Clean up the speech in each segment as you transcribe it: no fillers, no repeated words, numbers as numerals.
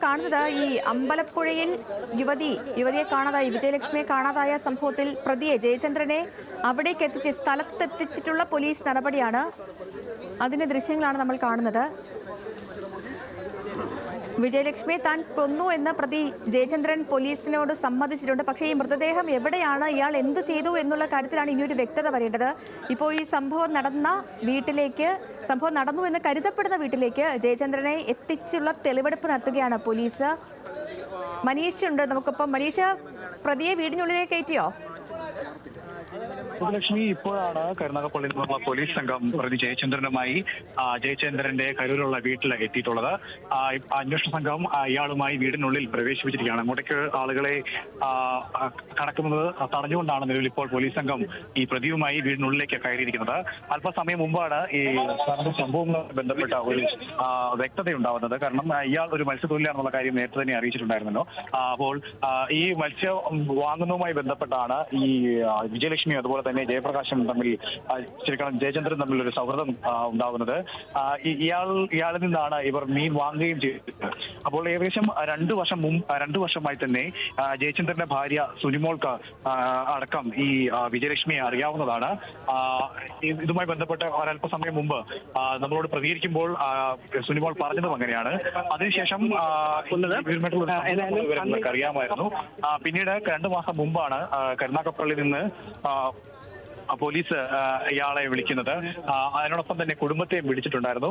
കാണുന്നത് ഈ അമ്പലപ്പുഴയിൽ യുവതിയെ കാണാതായി, വിജയലക്ഷ്മിയെ കാണാതായ സംഭവത്തിൽ പ്രതിയെ ജയചന്ദ്രനെ അവിടേക്ക് എത്തിച്ച് സ്ഥലത്തെത്തിച്ചിട്ടുള്ള പോലീസ് നടപടിയാണ്. അതിന്റെ ദൃശ്യങ്ങളാണ് നമ്മൾ കാണുന്നത്. വിജയലക്ഷ്മിയെ താൻ കൊന്നു എന്ന് പ്രതി ജയചന്ദ്രൻ പോലീസിനോട് സമ്മതിച്ചിട്ടുണ്ട്. പക്ഷേ ഈ മൃതദേഹം എവിടെയാണ്, ഇയാൾ എന്തു ചെയ്തു എന്നുള്ള കാര്യത്തിലാണ് ഇനിയൊരു വ്യക്തത വരേണ്ടത്. ഇപ്പോൾ ഈ സംഭവം നടന്നു എന്ന് കരുതപ്പെടുന്ന വീട്ടിലേക്ക് ജയചന്ദ്രനെ എത്തിച്ചുള്ള തെളിവെടുപ്പ് നടത്തുകയാണ് പോലീസ്. മനീഷ് ഉണ്ട് നമുക്കൊപ്പം. മനീഷ്, പ്രതിയെ വീടിനുള്ളിലേക്ക് കയറ്റിയോ? ലക്ഷ്മി, ഇപ്പോഴാണ് കരുനാഗപ്പള്ളിയിൽ നിന്നുള്ള പോലീസ് സംഘം പ്രതി ജയചന്ദ്രനുമായി ജയചന്ദ്രന്റെ കരൂരുള്ള വീട്ടിൽ എത്തിയിട്ടുള്ളത്. അന്വേഷണ സംഘം ഇയാളുമായി വീടിനുള്ളിൽ പ്രവേശിപ്പിച്ചിരിക്കുകയാണ്. അങ്ങോട്ടേക്ക് ആളുകളെ കടക്കുന്നത് തടഞ്ഞുകൊണ്ടാണ് നിലവിൽ ഇപ്പോൾ പോലീസ് സംഘം ഈ പ്രതിയുമായി വീടിനുള്ളിലേക്ക് കയറിയിരിക്കുന്നത്. അല്പസമയം മുമ്പാണ് ഈ സംഭവവുമായി ബന്ധപ്പെട്ട ഒരു വ്യക്തതയുണ്ടാവുന്നത്. കാരണം ഇയാൾ ഒരു മത്സ്യത്തൊഴിലാണെന്നുള്ള കാര്യം നേരത്തെ തന്നെ അറിയിച്ചിട്ടുണ്ടായിരുന്നല്ലോ. അപ്പോൾ ഈ മത്സ്യം വാങ്ങുന്നതുമായി ബന്ധപ്പെട്ടാണ് ഈ വിജയലക്ഷ്മി അതുപോലെ തന്നെ ജയപ്രകാശും തമ്മിൽ ജയചന്ദ്രൻ തമ്മിൽ ഒരു സൗഹൃദം ഉണ്ടാകുന്നത്. ഇയാളിൽ നിന്നാണ് ഇവർ മീൻ വാങ്ങുകയും ചെയ്തത്. അപ്പോൾ ഏകദേശം 2 വർഷമായി തന്നെ ജയചന്ദ്രന്റെ ഭാര്യ സുനിമോൾക്ക് അടക്കം ഈ വിജയലക്ഷ്മിയെ അറിയാവുന്നതാണ്. ഇതുമായി ബന്ധപ്പെട്ട് ഒരല്പസമയം മുമ്പ് നമ്മളോട് പ്രതികരിക്കുമ്പോൾ സുനിമോൾ പറഞ്ഞതും അങ്ങനെയാണ്. അതിനുശേഷം അറിയാമായിരുന്നു. പിന്നീട് 2 മാസം മുമ്പാണ് കരുനാഗപ്പള്ളിയിൽ നിന്ന് പോലീസ് ഇയാളെ വിളിക്കുന്നത്. അതിനോടൊപ്പം തന്നെ കുടുംബത്തെയും വിളിച്ചിട്ടുണ്ടായിരുന്നു.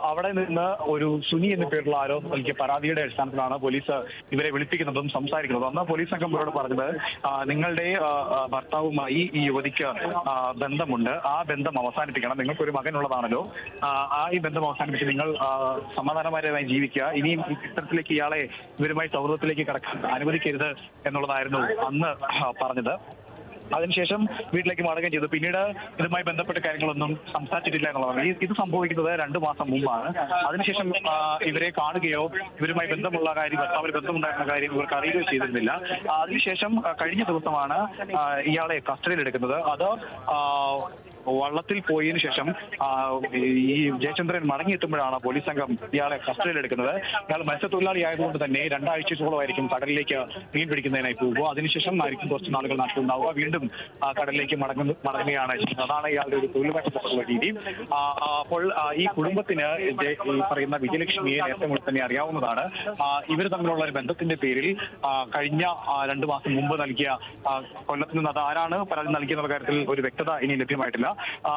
അവിടെ നിന്ന് ഒരു സുനി എന്ന പേരുള്ള ആരോ നൽകിയ പരാതിയുടെ അടിസ്ഥാനത്തിലാണ് പോലീസ് ഇവരെ വിളിപ്പിക്കുന്നതും സംസാരിക്കുന്നതും. അന്ന് പോലീസ് സംഘം ഇവരോട് പറഞ്ഞത്, നിങ്ങളുടെ ഭർത്താവുമായി ഈ യുവതിക്ക് ബന്ധമുണ്ട്, ആ ബന്ധം അവസാനിപ്പിക്കണം, നിങ്ങൾക്കൊരു മകനുള്ളതാണല്ലോ, ഈ ബന്ധം അവസാനിപ്പിച്ച് നിങ്ങൾ സമാധാനപരമായി ജീവിക്കുക, ഇനിയും ഇത്തരത്തിലേക്ക് ഇയാളെ ഇവരുമായി സൗഹൃദത്തിലേക്ക് കടക്കാൻ അനുവദിക്കരുത് എന്നുള്ളതായിരുന്നു അന്ന് പറഞ്ഞത്. അതിനുശേഷം വീട്ടിലേക്ക് മടങ്ങുകയും ചെയ്തു. പിന്നീട് ഇതുമായി ബന്ധപ്പെട്ട കാര്യങ്ങളൊന്നും സംസാരിച്ചിട്ടില്ല എന്നുള്ളതാണ്. ഇത് സംഭവിക്കുന്നത് 2 മാസം മുമ്പാണ്. അതിനുശേഷം ഇവരെ കാണുകയോ ഇവരുമായി ബന്ധമുള്ള കാര്യം, ഭർത്താവിന് ബന്ധമുണ്ടായിരുന്ന കാര്യം ഇവർക്ക് അറിയുകയോ ചെയ്തിരുന്നില്ല. അതിനുശേഷം കഴിഞ്ഞ ദിവസമാണ് ഇയാളെ കസ്റ്റഡിയിലെടുക്കുന്നത്. അത് വള്ളത്തിൽ പോയതിനു ശേഷം ഈ ജയചന്ദ്രൻ മടങ്ങിയെത്തുമ്പോഴാണ് പോലീസ് സംഘം ഇയാളെ കസ്റ്റഡിയിലെടുക്കുന്നത്. ഇയാൾ മത്സ്യത്തൊഴിലാളി ആയതുകൊണ്ട് തന്നെ 2 ആഴ്ചയോളമായിരിക്കും കടലിലേക്ക് മീൻ പിടിക്കുന്നതിനായി പോകുക. അതിനുശേഷം ആയിരിക്കും കുറച്ച് നാളുകൾ നാട്ടിലുണ്ടാവുക. വീണ്ടും കടലിലേക്ക് മടങ്ങുകയാണ് ചെയ്യുന്നത്. അതാണ് ഇയാളുടെ ഒരു തൊഴിലുമായി ബന്ധപ്പെട്ടുള്ള രീതി. അപ്പോൾ ഈ കുടുംബത്തിന് ഈ പറയുന്ന വിജയലക്ഷ്മിയെ നേരത്തെ മുതൽ തന്നെ അറിയാവുന്നതാണ്. ഇവർ തമ്മിലുള്ള ഒരു ബന്ധത്തിന്റെ പേരിൽ കഴിഞ്ഞ 2 മാസം മുമ്പ് നൽകിയ കൊല്ലത്ത് നിന്ന് അത് ആരാണ് പരാതി നൽകിയെന്നുള്ള കാര്യത്തിൽ ഒരു വ്യക്തത ഇനി ലഭ്യമായിട്ടില്ല.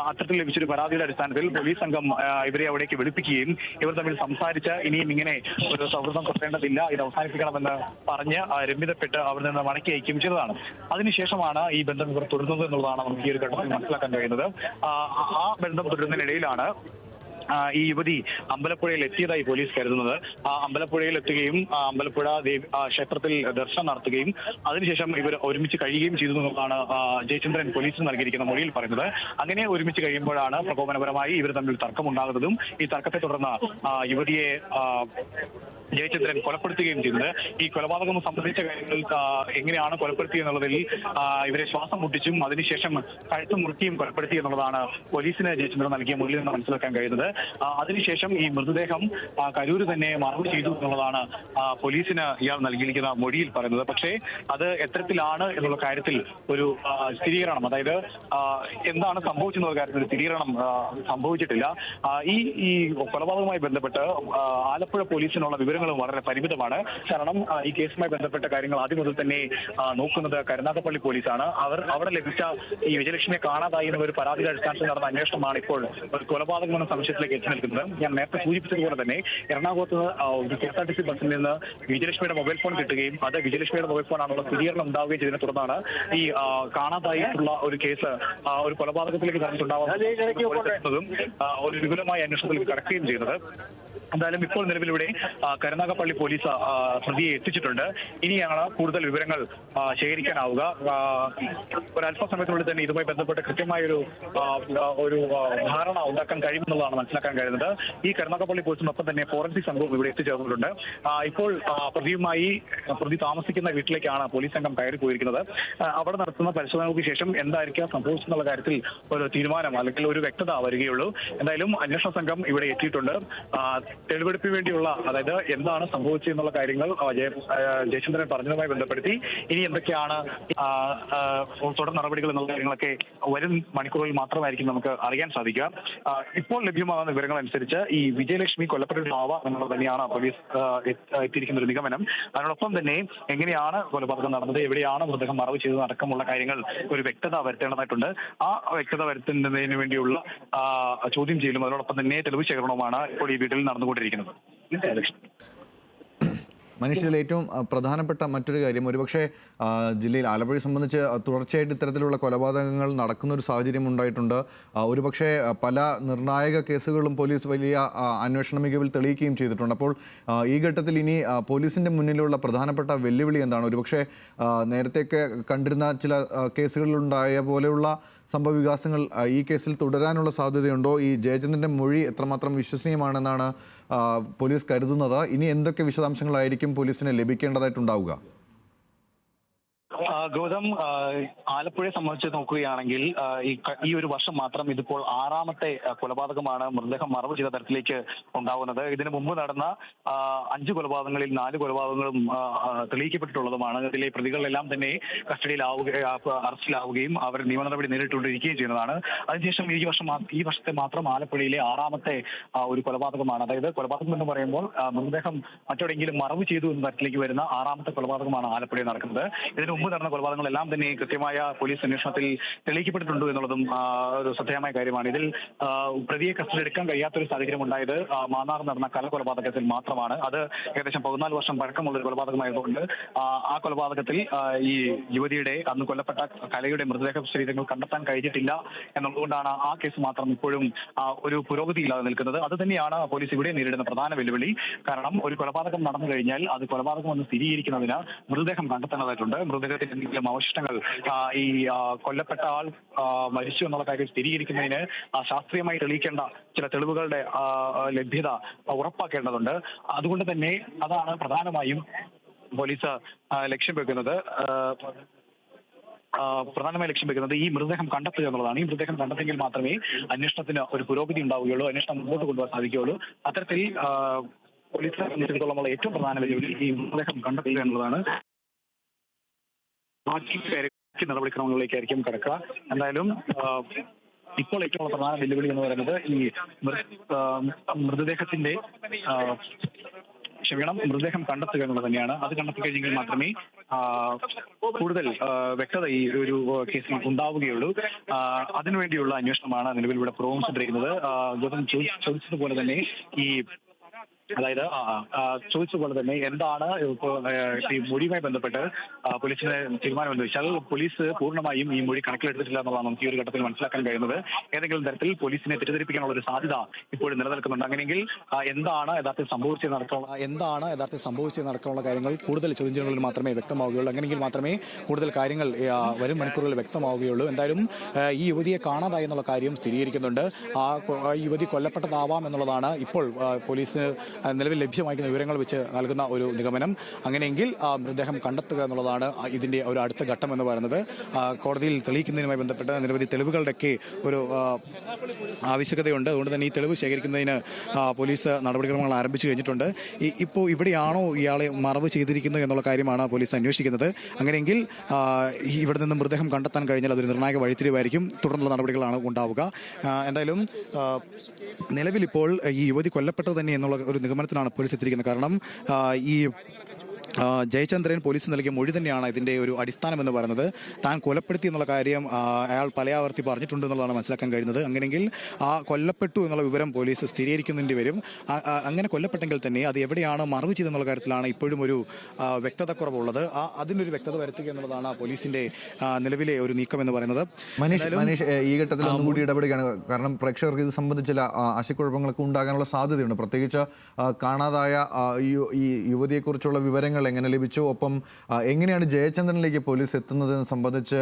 അത്തരത്തിൽ ലഭിച്ചൊരു പരാതിയുടെ അടിസ്ഥാനത്തിൽ പോലീസ് സംഘം ഇവരെ അവിടേക്ക് വിളിപ്പിക്കുകയും ഇവർ തമ്മിൽ സംസാരിച്ച് ഇനിയും ഇങ്ങനെ ഒരു സൗഹൃദം തുടരേണ്ടതില്ല, ഇത് അവസാനിപ്പിക്കണമെന്ന് പറഞ്ഞ് രമ്യതപ്പെട്ട് അവിടെ നിന്ന് മടക്കി അയക്കുകയും ചെയ്തതാണ്. അതിനുശേഷമാണ് ഈ ബന്ധം ഇവർ തുടരുന്നത് എന്നുള്ളതാണ് നമുക്ക് ഈ ഒരു ഘട്ടത്തിൽ മനസ്സിലാക്കാൻ കഴിയുന്നത്. ആ ബന്ധം തുടരുന്നതിനിടയിലാണ് ഈ യുവതി അമ്പലപ്പുഴയിൽ എത്തിയതായി പോലീസ് കരുതുന്നത്. അമ്പലപ്പുഴയിൽ എത്തുകയും അമ്പലപ്പുഴ ക്ഷേത്രത്തിൽ ദർശനം നടത്തുകയും അതിനുശേഷം ഇവർ ഒരുമിച്ച് കഴിയുകയും ചെയ്തു എന്നുള്ളതാണ് ജയചന്ദ്രൻ പോലീസിന് നൽകിയിരിക്കുന്ന മൊഴിയിൽ പറയുന്നത്. അങ്ങനെ ഒരുമിച്ച് കഴിയുമ്പോഴാണ് പ്രകോപനപരമായി ഇവർ തമ്മിൽ തർക്കമുണ്ടാകുന്നതും ഈ തർക്കത്തെ തുടർന്ന് യുവതിയെ ജയചന്ദ്രൻ കൊലപ്പെടുത്തുകയും ചെയ്തത്. ഈ കൊലപാതകം സംബന്ധിച്ച കാര്യങ്ങൾ എങ്ങനെയാണ് കൊലപ്പെടുത്തിയെന്നുള്ളതിൽ ഇവരെ ശ്വാസം മുട്ടിച്ചും അതിനുശേഷം കഴുത്ത് മുറുക്കിയും കൊലപ്പെടുത്തി എന്നുള്ളതാണ് പോലീസിന് ജയചന്ദ്രൻ നൽകിയ മൊഴിയിൽ നിന്ന് മനസ്സിലാക്കാൻ കഴിയുന്നത്. അതിനുശേഷം ഈ മൃതദേഹം കരൂര് തന്നെ മറവ് ചെയ്തു എന്നുള്ളതാണ് പോലീസിന് ഇയാൾ നൽകിയിരിക്കുന്ന മൊഴിയിൽ പറയുന്നത്. പക്ഷേ അത് എത്തരത്തിലാണ് എന്നുള്ള കാര്യത്തിൽ ഒരു സ്ഥിരീകരണം, അതായത് എന്താണ് സംഭവിച്ചെന്നുള്ള കാര്യത്തിൽ ഒരു സ്ഥിരീകരണം സംഭവിച്ചിട്ടില്ല. ഈ കൊലപാതകവുമായി ബന്ധപ്പെട്ട് ആലപ്പുഴ പോലീസിനുള്ള വിവരങ്ങളും വളരെ പരിമിതമാണ്. കാരണം ഈ കേസുമായി ബന്ധപ്പെട്ട കാര്യങ്ങൾ ആദ്യം മുതൽ തന്നെ നോക്കുന്നത് കരുനാഗപ്പള്ളി പോലീസാണ്. അവിടെ ലഭിച്ച ഈ വിജയലക്ഷ്മിയെ കാണാതായി എന്ന ഒരു പരാതിയുടെ അടിസ്ഥാനത്തിൽ നടന്ന അന്വേഷണമാണ് ഇപ്പോൾ ഒരു കൊലപാതകം എന്ന സംശയത്തിലേക്ക് എത്തി നിൽക്കുന്നത്. ഞാൻ നേരത്തെ സൂചിപ്പിച്ചതുപോലെ തന്നെ എറണാകുളത്ത് KSRTC ബസ്സിൽ നിന്ന് വിജയലക്ഷ്മിയുടെ മൊബൈൽ ഫോൺ കിട്ടുകയും അത് വിജയലക്ഷ്മിയുടെ മൊബൈൽ ഫോൺ ആണെന്നുള്ള സ്ഥിരീകരണം ഉണ്ടാവുകയും ചെയ്തതിനെ തുടർന്നാണ് ഈ കാണാതായിട്ടുള്ള ഒരു കേസ് ഒരു കൊലപാതകത്തിലേക്ക് നടന്നിട്ടുണ്ടാവുന്നതും ഒരു വിപുലമായ അന്വേഷണത്തിലേക്ക് കടക്കുകയും ചെയ്യുന്നത്. എന്തായാലും ഇപ്പോൾ നിലവിലൂടെ കരുനാഗപ്പള്ളി പോലീസ് പ്രതിയെ എത്തിച്ചിട്ടുണ്ട്. ഇനിയാണ് കൂടുതൽ വിവരങ്ങൾ ശേഖരിക്കാനാവുക. ഒരല്പസമയത്തിനുള്ളിൽ തന്നെ ഇതുമായി ബന്ധപ്പെട്ട് കൃത്യമായൊരു ധാരണ ഉണ്ടാക്കാൻ കഴിയുമെന്നുള്ളതാണ് മനസ്സിലാക്കാൻ കഴിയുന്നത്. ഈ കരുനാഗപ്പള്ളി പോലീസിനൊപ്പം തന്നെ ഫോറൻസിക് സംഘവും ഇവിടെ എത്തിച്ചേർന്നിട്ടുണ്ട്. ഇപ്പോൾ പ്രതി താമസിക്കുന്ന വീട്ടിലേക്കാണ് പോലീസ് സംഘം കയറി പോയിരിക്കുന്നത്. അവിടെ നടത്തുന്ന പരിശോധനകൾക്ക് ശേഷം എന്തായിരിക്കും സംഭവിച്ചെന്നുള്ള കാര്യത്തിൽ ഒരു തീരുമാനം അല്ലെങ്കിൽ ഒരു വ്യക്തത വരികയുള്ളൂ. എന്തായാലും അന്വേഷണ സംഘം ഇവിടെ എത്തിയിട്ടുണ്ട്. തെളിവെടുപ്പിന് വേണ്ടിയുള്ള, അതായത് എന്താണ് സംഭവിച്ചതെന്നുള്ള കാര്യങ്ങൾ ജയചന്ദ്രൻ പറഞ്ഞതുമായി ബന്ധപ്പെടുത്തി ഇനി എന്തൊക്കെയാണ് തുടർ നടപടികൾ എന്നുള്ള കാര്യങ്ങളൊക്കെ വരും മണിക്കൂറുകളിൽ മാത്രമായിരിക്കും നമുക്ക് അറിയാൻ സാധിക്കുക. ഇപ്പോൾ ലഭ്യമാകുന്ന വിവരങ്ങൾ അനുസരിച്ച് ഈ വിജയലക്ഷ്മി കൊല്ലപ്പെട്ടതാവാം എന്നുള്ളത് തന്നെയാണ് പോലീസ് എത്തിയിരിക്കുന്ന ഒരു നിഗമനം. അതിനോടൊപ്പം തന്നെ എങ്ങനെയാണ് കൊലപാതകം നടന്നത്, എവിടെയാണ് മൃതദേഹം മറവ് ചെയ്തത് അടക്കമുള്ള കാര്യങ്ങൾ ഒരു വ്യക്തത വരുത്തേണ്ടതായിട്ടുണ്ട്. ആ വ്യക്തത വരുത്തുന്നതിന് വേണ്ടിയുള്ള ചോദ്യം ചെയ്യലും അതിനോടൊപ്പം തന്നെ തെളിവ് ശേഖരണവുമാണ് ഇപ്പോൾ ഈ വീട്ടിൽ നടന്നുകൊണ്ടിരിക്കുന്നത്. മനീഷ്, ഇതിൽ ഏറ്റവും പ്രധാനപ്പെട്ട മറ്റൊരു കാര്യം, ഒരുപക്ഷെ ജില്ലയിൽ ആലപ്പുഴയെ സംബന്ധിച്ച് തുടർച്ചയായിട്ട് ഇത്തരത്തിലുള്ള കൊലപാതകങ്ങൾ നടക്കുന്നൊരു സാഹചര്യം ഉണ്ടായിട്ടുണ്ട്. ഒരുപക്ഷെ പല നിർണായക കേസുകളും പോലീസ് വലിയ അന്വേഷണ മികവിൽ തെളിയിക്കുകയും ചെയ്തിട്ടുണ്ട്. അപ്പോൾ ഈ ഘട്ടത്തിൽ ഇനി പോലീസിൻ്റെ മുന്നിലുള്ള പ്രധാനപ്പെട്ട വെല്ലുവിളി എന്താണ്? ഒരുപക്ഷെ നേരത്തെയൊക്കെ കണ്ടിരുന്ന ചില കേസുകളിലുണ്ടായ പോലെയുള്ള സംഭവ വികാസങ്ങൾ ഈ കേസിൽ തുടരാനുള്ള സാധ്യതയുണ്ടോ? ഈ ജയചന്ദ്രൻ്റെ മൊഴി എത്രമാത്രം വിശ്വസനീയമാണെന്നാണ് പോലീസ് കരുതുന്നത്? ഇനി എന്തൊക്കെ വിശദാംശങ്ങളായിരിക്കും പോലീസിന് ലഭിക്കേണ്ടതായിട്ടുണ്ടാവുക? ഗൗതം, ആലപ്പുഴയെ സംബന്ധിച്ച് നോക്കുകയാണെങ്കിൽ ഈ ഒരു വർഷം മാത്രം ഇതിപ്പോൾ 6ാമത്തെ കൊലപാതകമാണ് മൃതദേഹം മറവ് ചെയ്ത തരത്തിലേക്ക് ഉണ്ടാകുന്നത്. ഇതിനു മുമ്പ് നടന്ന 5 കൊലപാതകങ്ങളിൽ 4 കൊലപാതകങ്ങളും തെളിയിക്കപ്പെട്ടിട്ടുള്ളതുമാണ്. ഇതിലെ പ്രതികളെല്ലാം തന്നെ അറസ്റ്റിലാവുകയും അവർ നിയമ നടപടി നേരിട്ടുകൊണ്ടിരിക്കുകയും ചെയ്യുന്നതാണ്. അതിനുശേഷം ഈ വർഷത്തെ മാത്രം ആലപ്പുഴയിലെ 6ാമത്തെ ഒരു കൊലപാതകമാണ്. അതായത് കൊലപാതകം എന്ന് പറയുമ്പോൾ മൃതദേഹം മറ്റെവിടെയെങ്കിലും മറവ് ചെയ്തു എന്ന തരത്തിലേക്ക് വരുന്ന 6ാമത്തെ കൊലപാതകമാണ് ആലപ്പുഴയിൽ നടക്കുന്നത്. ഇതിനു മുമ്പ് നടന്ന കൊലപാതകങ്ങളെല്ലാം തന്നെ കൃത്യമായ പോലീസ് അന്വേഷണത്തിൽ തെളിയിക്കപ്പെട്ടിട്ടുണ്ട് എന്നുള്ളതും ഒരു ശ്രദ്ധേയമായ കാര്യമാണ്. ഇതിൽ പ്രതിയെ കസ്റ്റഡി എടുക്കാൻ കഴിയാത്തൊരു സാഹചര്യം ഉണ്ടായത് മാന്നാർ നടന്ന കൊലപാതകത്തിൽ മാത്രമാണ്. അത് ഏകദേശം 14 വർഷം പഴക്കമുള്ള ഒരു കൊലപാതകമായതുകൊണ്ട് ആ കൊലപാതകത്തിൽ ഈ യുവതിയുടെ അന്ന് കൊല്ലപ്പെട്ട കലയുടെ മൃതദേഹ ശരീരങ്ങൾ കണ്ടെത്താൻ കഴിഞ്ഞിട്ടില്ല എന്നുള്ളതുകൊണ്ടാണ് ആ കേസ് മാത്രം ഇപ്പോഴും ഒരു പുരോഗതിയില്ലാതെ നിൽക്കുന്നത്. അത് തന്നെയാണ് പോലീസ് ഇവിടെ നേരിടുന്ന പ്രധാന വെല്ലുവിളി. കാരണം ഒരു കൊലപാതകം നടന്നു കഴിഞ്ഞാൽ അത് കൊലപാതകമെന്ന് സ്ഥിരീകരിക്കുന്നതിന് മൃതദേഹം കണ്ടെത്തേണ്ടതായിട്ടുണ്ട്. മൃതദേഹത്തിന്റെ എന്തെങ്കിലും അവശിഷ്ടങ്ങൾ ഈ കൊല്ലപ്പെട്ട ആൾ മരിച്ചു എന്നുള്ള കാര്യം സ്ഥിരീകരിക്കുന്നതിന് ശാസ്ത്രീയമായി തെളിയിക്കേണ്ട ചില തെളിവുകളുടെ ലഭ്യത ഉറപ്പാക്കേണ്ടതുണ്ട്. അതുകൊണ്ട് തന്നെ അതാണ് പ്രധാനമായും പോലീസ് ലക്ഷ്യം വെക്കുന്നത്. ഈ മൃതദേഹം കണ്ടെത്തുക എന്നുള്ളതാണ്. ഈ മൃതദേഹം കണ്ടെത്തിയെങ്കിൽ മാത്രമേ അന്വേഷണത്തിന് ഒരു പുരോഗതി ഉണ്ടാവുകയുള്ളൂ, അന്വേഷണം മുമ്പോട്ട് കൊണ്ടുപോകാൻ സാധിക്കുകയുള്ളൂ. അത്തരത്തിൽ പോലീസിനെ സംബന്ധിച്ചിടത്തോളം ഏറ്റവും പ്രധാന വെല്ലുവിളി ഈ മൃതദേഹം കണ്ടെത്തുക എന്നുള്ളതാണ്. ബാക്കി നടപടിക്രമങ്ങളിലേക്കായിരിക്കും കിടക്കുക. എന്തായാലും ഇപ്പോൾ ഏറ്റവും പ്രധാന വെല്ലുവിളി എന്ന് പറയുന്നത് ഈ മൃതദേഹം കണ്ടെത്തുക എന്നുള്ളത് തന്നെയാണ്. അത് കണ്ടെത്തി കഴിഞ്ഞെങ്കിൽ മാത്രമേ കൂടുതൽ വ്യക്തത ഈ ഒരു കേസിൽ ഉണ്ടാവുകയുള്ളൂ. അതിനുവേണ്ടിയുള്ള അന്വേഷണമാണ് നിലവിൽ ഇവിടെ പുരോഗമിച്ചുകൊണ്ടിരിക്കുന്നത്. ചോദിച്ചതുപോലെ തന്നെ ചോദിച്ചതുപോലെ തന്നെ എന്താണ് ഈ മൊഴിയുമായി ബന്ധപ്പെട്ട് പോലീസിന് തീരുമാനം എന്ന് വെച്ചാൽ പോലീസ് പൂർണ്ണമായും ഈ മൊഴി കണക്കിലെടുത്തിട്ടില്ല എന്നുള്ളതാണ് നമുക്ക് ഈ ഒരു ഘട്ടത്തിൽ മനസ്സിലാക്കാൻ കഴിയുന്നത്. ഏതെങ്കിലും തരത്തിൽ പോലീസിനെ തെറ്റിദ്ധരിപ്പിക്കാനുള്ള ഒരു സാധ്യത ഇപ്പോഴും നിലനിൽക്കുന്നുണ്ട്. അങ്ങനെയെങ്കിൽ എന്താണ് യഥാർത്ഥത്തിൽ സംഭവിച്ചത് നടക്കാനുള്ള കാര്യങ്ങൾ കൂടുതൽ ചോദ്യം ചെയ്യലുകളിൽ മാത്രമേ വ്യക്തമാവുകയുള്ളൂ. അങ്ങനെയെങ്കിൽ മാത്രമേ കൂടുതൽ കാര്യങ്ങൾ വരും മണിക്കൂറുകളിൽ വ്യക്തമാവുകയുള്ളൂ. എന്തായാലും ഈ യുവതിയെ കാണാതായി എന്നുള്ള കാര്യം സ്ഥിരീകരിക്കുന്നുണ്ട്. ആ യുവതി കൊല്ലപ്പെട്ടതാവാം എന്നുള്ളതാണ് ഇപ്പോൾ പോലീസിന് നിലവിൽ ലഭ്യമായിരിക്കുന്ന വിവരങ്ങൾ വെച്ച് നൽകുന്ന ഒരു നിഗമനം. അങ്ങനെയെങ്കിൽ മൃതദേഹം കണ്ടെത്തുക എന്നുള്ളതാണ് ഇതിൻ്റെ ഒരു അടുത്ത ഘട്ടം എന്ന് പറയുന്നത്. കോടതിയിൽ തെളിയിക്കുന്നതിനുമായി ബന്ധപ്പെട്ട് നിരവധി തെളിവുകളുടെയൊക്കെ ഒരു ആവശ്യകതയുണ്ട്. അതുകൊണ്ട് തന്നെ ഈ തെളിവ് ശേഖരിക്കുന്നതിന് പോലീസ് നടപടിക്രമങ്ങൾ ആരംഭിച്ചു കഴിഞ്ഞിട്ടുണ്ട്. ഇപ്പോൾ ഇവിടെയാണോ ഇയാളെ മറവ് ചെയ്തിരിക്കുന്നത് എന്നുള്ള കാര്യമാണ് പോലീസ് അന്വേഷിക്കുന്നത്. അങ്ങനെയെങ്കിൽ ഇവിടെ നിന്ന് മൃതദേഹം കണ്ടെത്താൻ കഴിഞ്ഞാൽ അതൊരു നിർണായക വഴിത്തിരിവായിരിക്കും. തുടർന്നുള്ള നടപടികളാണ് ഉണ്ടാവുക. എന്തായാലും നിലവിലിപ്പോൾ ഈ യുവതി കൊല്ലപ്പെട്ടത് തന്നെ എന്നുള്ള ഒരു നിഗമനത്തിലാണ് പോലീസ് എത്തിയിരിക്കുന്നത്. കാരണം ഈ ജയചന്ദ്രൻ പോലീസ് നൽകിയ മൊഴി തന്നെയാണ് ഇതിൻ്റെ ഒരു അടിസ്ഥാനം എന്ന് പറയുന്നത്. താൻ കൊലപ്പെടുത്തി എന്നുള്ള കാര്യം അയാൾ പലയാവർത്തി പറഞ്ഞിട്ടുണ്ട് എന്നുള്ളതാണ് മനസ്സിലാക്കാൻ കഴിയുന്നത്. അങ്ങനെയെങ്കിൽ ആ കൊല്ലപ്പെട്ടു എന്നുള്ള വിവരം പോലീസ് സ്ഥിരീകരിക്കുന്നതിൻ്റെ വരും. അങ്ങനെ കൊല്ലപ്പെട്ടെങ്കിൽ തന്നെ അത് എവിടെയാണ് മറവ് ചെയ്തെന്നുള്ള കാര്യത്തിലാണ് ഇപ്പോഴും ഒരു വ്യക്തത കുറവുള്ളത്. അതിനൊരു വ്യക്തത വരുത്തുക എന്നുള്ളതാണ് പോലീസിൻ്റെ നിലവിലെ ഒരു നീക്കം എന്ന് പറയുന്നത്. മനീഷ്, ഈ ഘട്ടത്തിൽ ഒന്നുകൂടി ഇടപെടുകയാണ്. കാരണം പ്രേക്ഷകർക്ക് ഇത് സംബന്ധിച്ച് ചില ആശയക്കുഴപ്പങ്ങളൊക്കെ ഉണ്ടാകാനുള്ള സാധ്യതയുണ്ട്. പ്രത്യേകിച്ച് കാണാതായ ഈ യുവതിയെക്കുറിച്ചുള്ള വിവരങ്ങൾ എങ്ങനെ ലഭിച്ചു, ഒപ്പം എങ്ങനെയാണ് ജയചന്ദ്രനിലേക്ക് പോലീസ് എത്തുന്നതെന്ന് സംബന്ധിച്ച്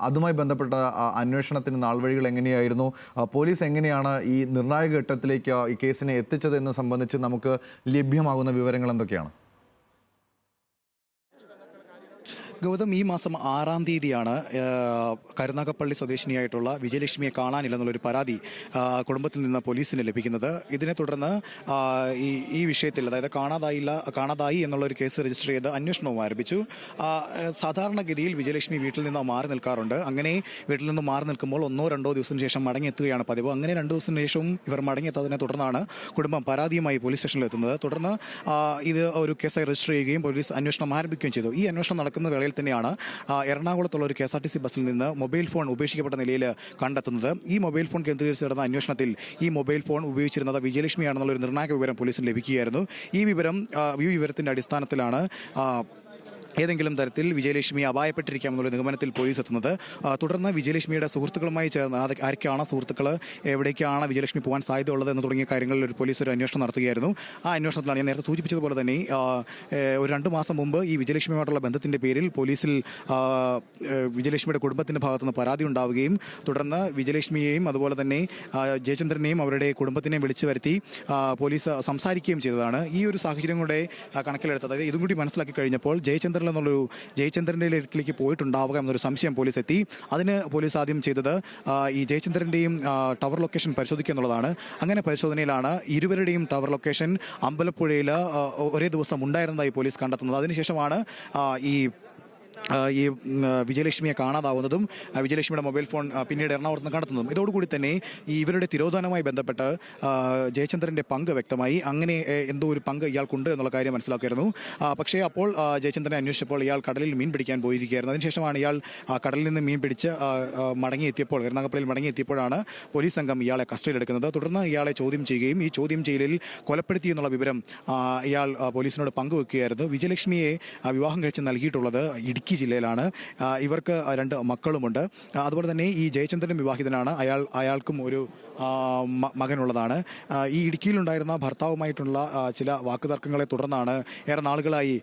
അതുമായി ബന്ധപ്പെട്ട അന്വേഷണത്തിന് നാൾവഴികൾ എങ്ങനെയായിരുന്നു, പോലീസ് എങ്ങനെയാണ് ഈ നിർണായക ഘട്ടത്തിലേക്ക് ഈ കേസിനെ എത്തിച്ചത് എന്ന് സംബന്ധിച്ച് നമുക്ക് ലഭ്യമാകുന്ന വിവരങ്ങൾ എന്തൊക്കെയാണ്? ഗൗതം, ഈ മാസം 6-ാം തീയതിയാണ് കരുനാഗപ്പള്ളി സ്വദേശിനിയായിട്ടുള്ള വിജയലക്ഷ്മിയെ കാണാനില്ലെന്നുള്ളൊരു പരാതി കുടുംബത്തിൽ നിന്ന് പോലീസിന് ലഭിക്കുന്നത്. ഇതിനെ തുടർന്ന് ഈ വിഷയത്തിൽ, അതായത് കാണാതായി എന്നുള്ളൊരു കേസ് രജിസ്റ്റർ ചെയ്ത് അന്വേഷണവും ആരംഭിച്ചു. സാധാരണഗതിയിൽ വിജയലക്ഷ്മി വീട്ടിൽ നിന്ന് മാറി നിൽക്കാറുണ്ട്. അങ്ങനെ വീട്ടിൽ നിന്ന് മാറി നിൽക്കുമ്പോൾ 1-2 ദിവസത്തിന് ശേഷം മടങ്ങിയെത്തുകയാണ് പതിവ്. അങ്ങനെ 2 ദിവസത്തിന് ശേഷവും ഇവർ മടങ്ങിയെത്തതിനെ തുടർന്നാണ് കുടുംബം പരാതിയുമായി പോലീസ് സ്റ്റേഷനിൽ എത്തുന്നത്. തുടർന്ന് ഇത് ഒരു കേസായി രജിസ്റ്റർ ചെയ്യുകയും പോലീസ് അന്വേഷണം ആരംഭിക്കുകയും ചെയ്തു. ഈ അന്വേഷണം നടക്കുന്ന വേളയിൽ തന്നെയാണ് എറണാകുളത്തുള്ള ഒരു KSRTC ബസ്സിൽ നിന്ന് മൊബൈൽ ഫോൺ ഉപേക്ഷിക്കപ്പെട്ട നിലയിൽ കണ്ടെത്തുന്നത്. ഈ മൊബൈൽ ഫോൺ കേന്ദ്രീകരിച്ച് നടന്ന അന്വേഷണത്തിൽ ഈ മൊബൈൽ ഫോൺ ഉപയോഗിച്ചിരുന്നത് വിജയലക്ഷ്മിയാണെന്നുള്ളൊരു നിർണായക വിവരം പോലീസിന് ലഭിക്കുകയായിരുന്നു. ഈ വിവരത്തിൻ്റെ അടിസ്ഥാനത്തിലാണ് ഏതെങ്കിലും തരത്തിൽ വിജയലക്ഷ്മി അപായപ്പെട്ടിരിക്കാമെന്നുള്ള നിഗമനത്തിൽ പോലീസ് എത്തുന്നത്. തുടർന്ന് വിജയലക്ഷ്മിയുടെ സുഹൃത്തുക്കളുമായി ചേർന്ന് ആരൊക്കെയാണ് സുഹൃത്തുക്കൾ, എവിടേക്കാണ് വിജയലക്ഷ്മി പോകാൻ സാധ്യത ഉള്ളത് എന്ന് തുടങ്ങിയ കാര്യങ്ങളിൽ പോലീസ് ഒരു അന്വേഷണം നടത്തുകയായിരുന്നു. ആ അന്വേഷണത്തിലാണ് ഞാൻ നേരത്തെ സൂചിപ്പിച്ചതുപോലെ തന്നെ ഒരു 2 മാസം മുമ്പ് ഈ വിജയലക്ഷ്മിയുമായിട്ടുള്ള ബന്ധത്തിൻ്റെ പേരിൽ പോലീസിൽ വിജയലക്ഷ്മിയുടെ കുടുംബത്തിൻ്റെ ഭാഗത്തുനിന്ന് പരാതി ഉണ്ടാവുകയും തുടർന്ന് വിജയലക്ഷ്മിയെയും അതുപോലെ തന്നെ ജയചന്ദ്രനെയും അവരുടെ കുടുംബത്തിനെയും വിളിച്ചു വരുത്തി പോലീസ് സംസാരിക്കുകയും ചെയ്തതാണ്. ഈ ഒരു സാഹചര്യം കൂടെ കണക്കിലെടുത്ത്, അതായത് ഇതും കൂടി മനസ്സിലാക്കി കഴിഞ്ഞപ്പോൾ ജയചന്ദ്രൻ്റെ ലേക്ക് പോയിട്ടുണ്ടാവുക എന്നൊരു സംശയം പോലീസ് എത്തി. അതിന് പോലീസ് ആദ്യം ചെയ്തത് ഈ ജയചന്ദ്രൻ്റെയും ടവർ ലൊക്കേഷൻ പരിശോധിക്കുക എന്നുള്ളതാണ്. അങ്ങനെ പരിശോധനയിലാണ് ഇരുവരുടെയും ടവർ ലൊക്കേഷൻ അമ്പലപ്പുഴയിൽ ഒരേ ദിവസം ഉണ്ടായിരുന്നതായി പോലീസ് കണ്ടെത്തുന്നത്. അതിനുശേഷമാണ് ഈ വിജയലക്ഷ്മിയെ കാണാതാവുന്നതും വിജയലക്ഷ്മിയുടെ മൊബൈൽ ഫോൺ പിന്നീട് എറണാകുളത്ത് കണ്ടെത്തുന്നതും. ഇതോടുകൂടി തന്നെ ഇവരുടെ തിരോധാനവുമായി ബന്ധപ്പെട്ട് ജയചന്ദ്രൻ്റെ പങ്ക് വ്യക്തമായി. അങ്ങനെ എന്തോ ഒരു പങ്ക് ഇയാൾക്കുണ്ട് എന്നുള്ള കാര്യം മനസ്സിലാക്കിയിരുന്നു. പക്ഷേ അപ്പോൾ ജയചന്ദ്രനെ അന്വേഷിച്ചപ്പോൾ ഇയാൾ കടലിൽ മീൻ പിടിക്കാൻ പോയിരിക്കുകയായിരുന്നു. അതിനുശേഷമാണ് ഇയാൾ കടലിൽ നിന്ന് മീൻ പിടിച്ച് മടങ്ങിയെത്തിയപ്പോൾ, കരുനാഗപ്പള്ളിയിൽ മടങ്ങിയെത്തിയപ്പോഴാണ് പോലീസ് സംഘം ഇയാളെ കസ്റ്റഡിയിലെടുക്കുന്നത്. തുടർന്ന് ഇയാളെ ചോദ്യം ചെയ്യുകയും ഈ ചോദ്യം ചെയ്യലിൽ കൊലപ്പെടുത്തി എന്നുള്ള വിവരം ഇയാൾ പോലീസിനോട് പങ്കുവെക്കുകയായിരുന്നു. വിജയലക്ഷ്മിയെ വിവാഹം കഴിച്ച് നൽകിയിട്ടുള്ളത് ഇടുക്കി ജില്ലയിലാണ്. ഇവർക്ക് 2 മക്കളുമുണ്ട്. അതുപോലെ തന്നെ ഈ ജയചന്ദ്രൻ വിവാഹിതനാണ്. അയാൾക്കും ഒരു മകനുള്ളതാണ്. ഈ ഇടുക്കിയിലുണ്ടായിരുന്ന ഭർത്താവുമായിട്ടുള്ള ചില വാക്കുതർക്കങ്ങളെ തുടർന്നാണ് ഏറെ നാളുകളായി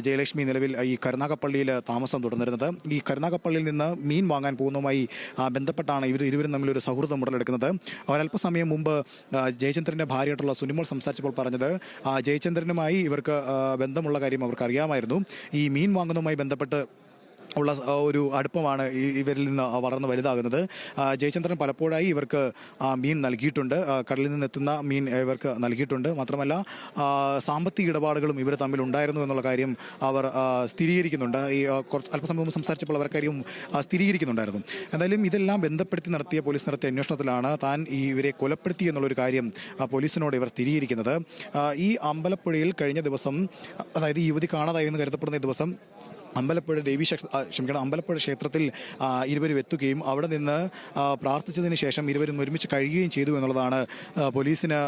ജയലക്ഷ്മി നിലവിൽ ഈ കരുനാഗപ്പള്ളിയിൽ താമസം തുടർന്നിരുന്നത്. ഈ കരുനാഗപ്പള്ളിയിൽ നിന്ന് മീൻ വാങ്ങാൻ പോകുന്നതുമായി ബന്ധപ്പെട്ടാണ് ഇരുവരും തമ്മിലൊരു സൗഹൃദം ഉടലെടുക്കുന്നത്. ഒരല്പസമയം മുമ്പ് ജയചന്ദ്രൻ്റെ ഭാര്യയായിട്ടുള്ള സുനിമോൾ സംസാരിച്ചപ്പോൾ പറഞ്ഞത് ജയചന്ദ്രനുമായി ഇവർക്ക് ബന്ധമുള്ള കാര്യം അവർക്ക് അറിയാമായിരുന്നു. ഈ മീൻ വാങ്ങുന്നതുമായി ബന്ധപ്പെട്ട് ഉള്ള ഒരു അടുപ്പമാണ് ഇവരിൽ നിന്ന് വളർന്ന് വലുതാകുന്നത്. ജയചന്ദ്രൻ പലപ്പോഴായി ഇവർക്ക് മീൻ നൽകിയിട്ടുണ്ട്, കടലിൽ നിന്നെത്തുന്ന മീൻ ഇവർക്ക് നൽകിയിട്ടുണ്ട്. മാത്രമല്ല സാമ്പത്തിക ഇടപാടുകളും ഇവർ തമ്മിൽ ഉണ്ടായിരുന്നു എന്നുള്ള കാര്യം അവർ സ്ഥിരീകരിക്കുന്നുണ്ട്. ഈ അല്പസമയം മുമ്പ് സംസാരിച്ചപ്പോൾ അവർ കാര്യം സ്ഥിരീകരിക്കുന്നുണ്ടായിരുന്നു. എന്തായാലും ഇതെല്ലാം ബന്ധപ്പെടുത്തി പോലീസ് നടത്തിയ അന്വേഷണത്തിലാണ് താൻ ഇവരെ കൊലപ്പെടുത്തി എന്നുള്ളൊരു കാര്യം പോലീസിനോട് ഇവർ സ്ഥിരീകരിക്കുന്നത്. ഈ അമ്പലപ്പുഴയിൽ കഴിഞ്ഞ ദിവസം, അതായത് ഈ യുവതി കാണാതായി എന്ന് കരുതപ്പെടുന്ന ദിവസം അമ്പലപ്പുഴ ക്ഷേത്രത്തിൽ ഇരുവരും എത്തുകയും അവിടെ നിന്ന് പ്രാർത്ഥിച്ചതിന് ശേഷം ഇരുവരും ഒരുമിച്ച് കഴിയുകയും ചെയ്തു എന്നുള്ളതാണ് പോലീസിന്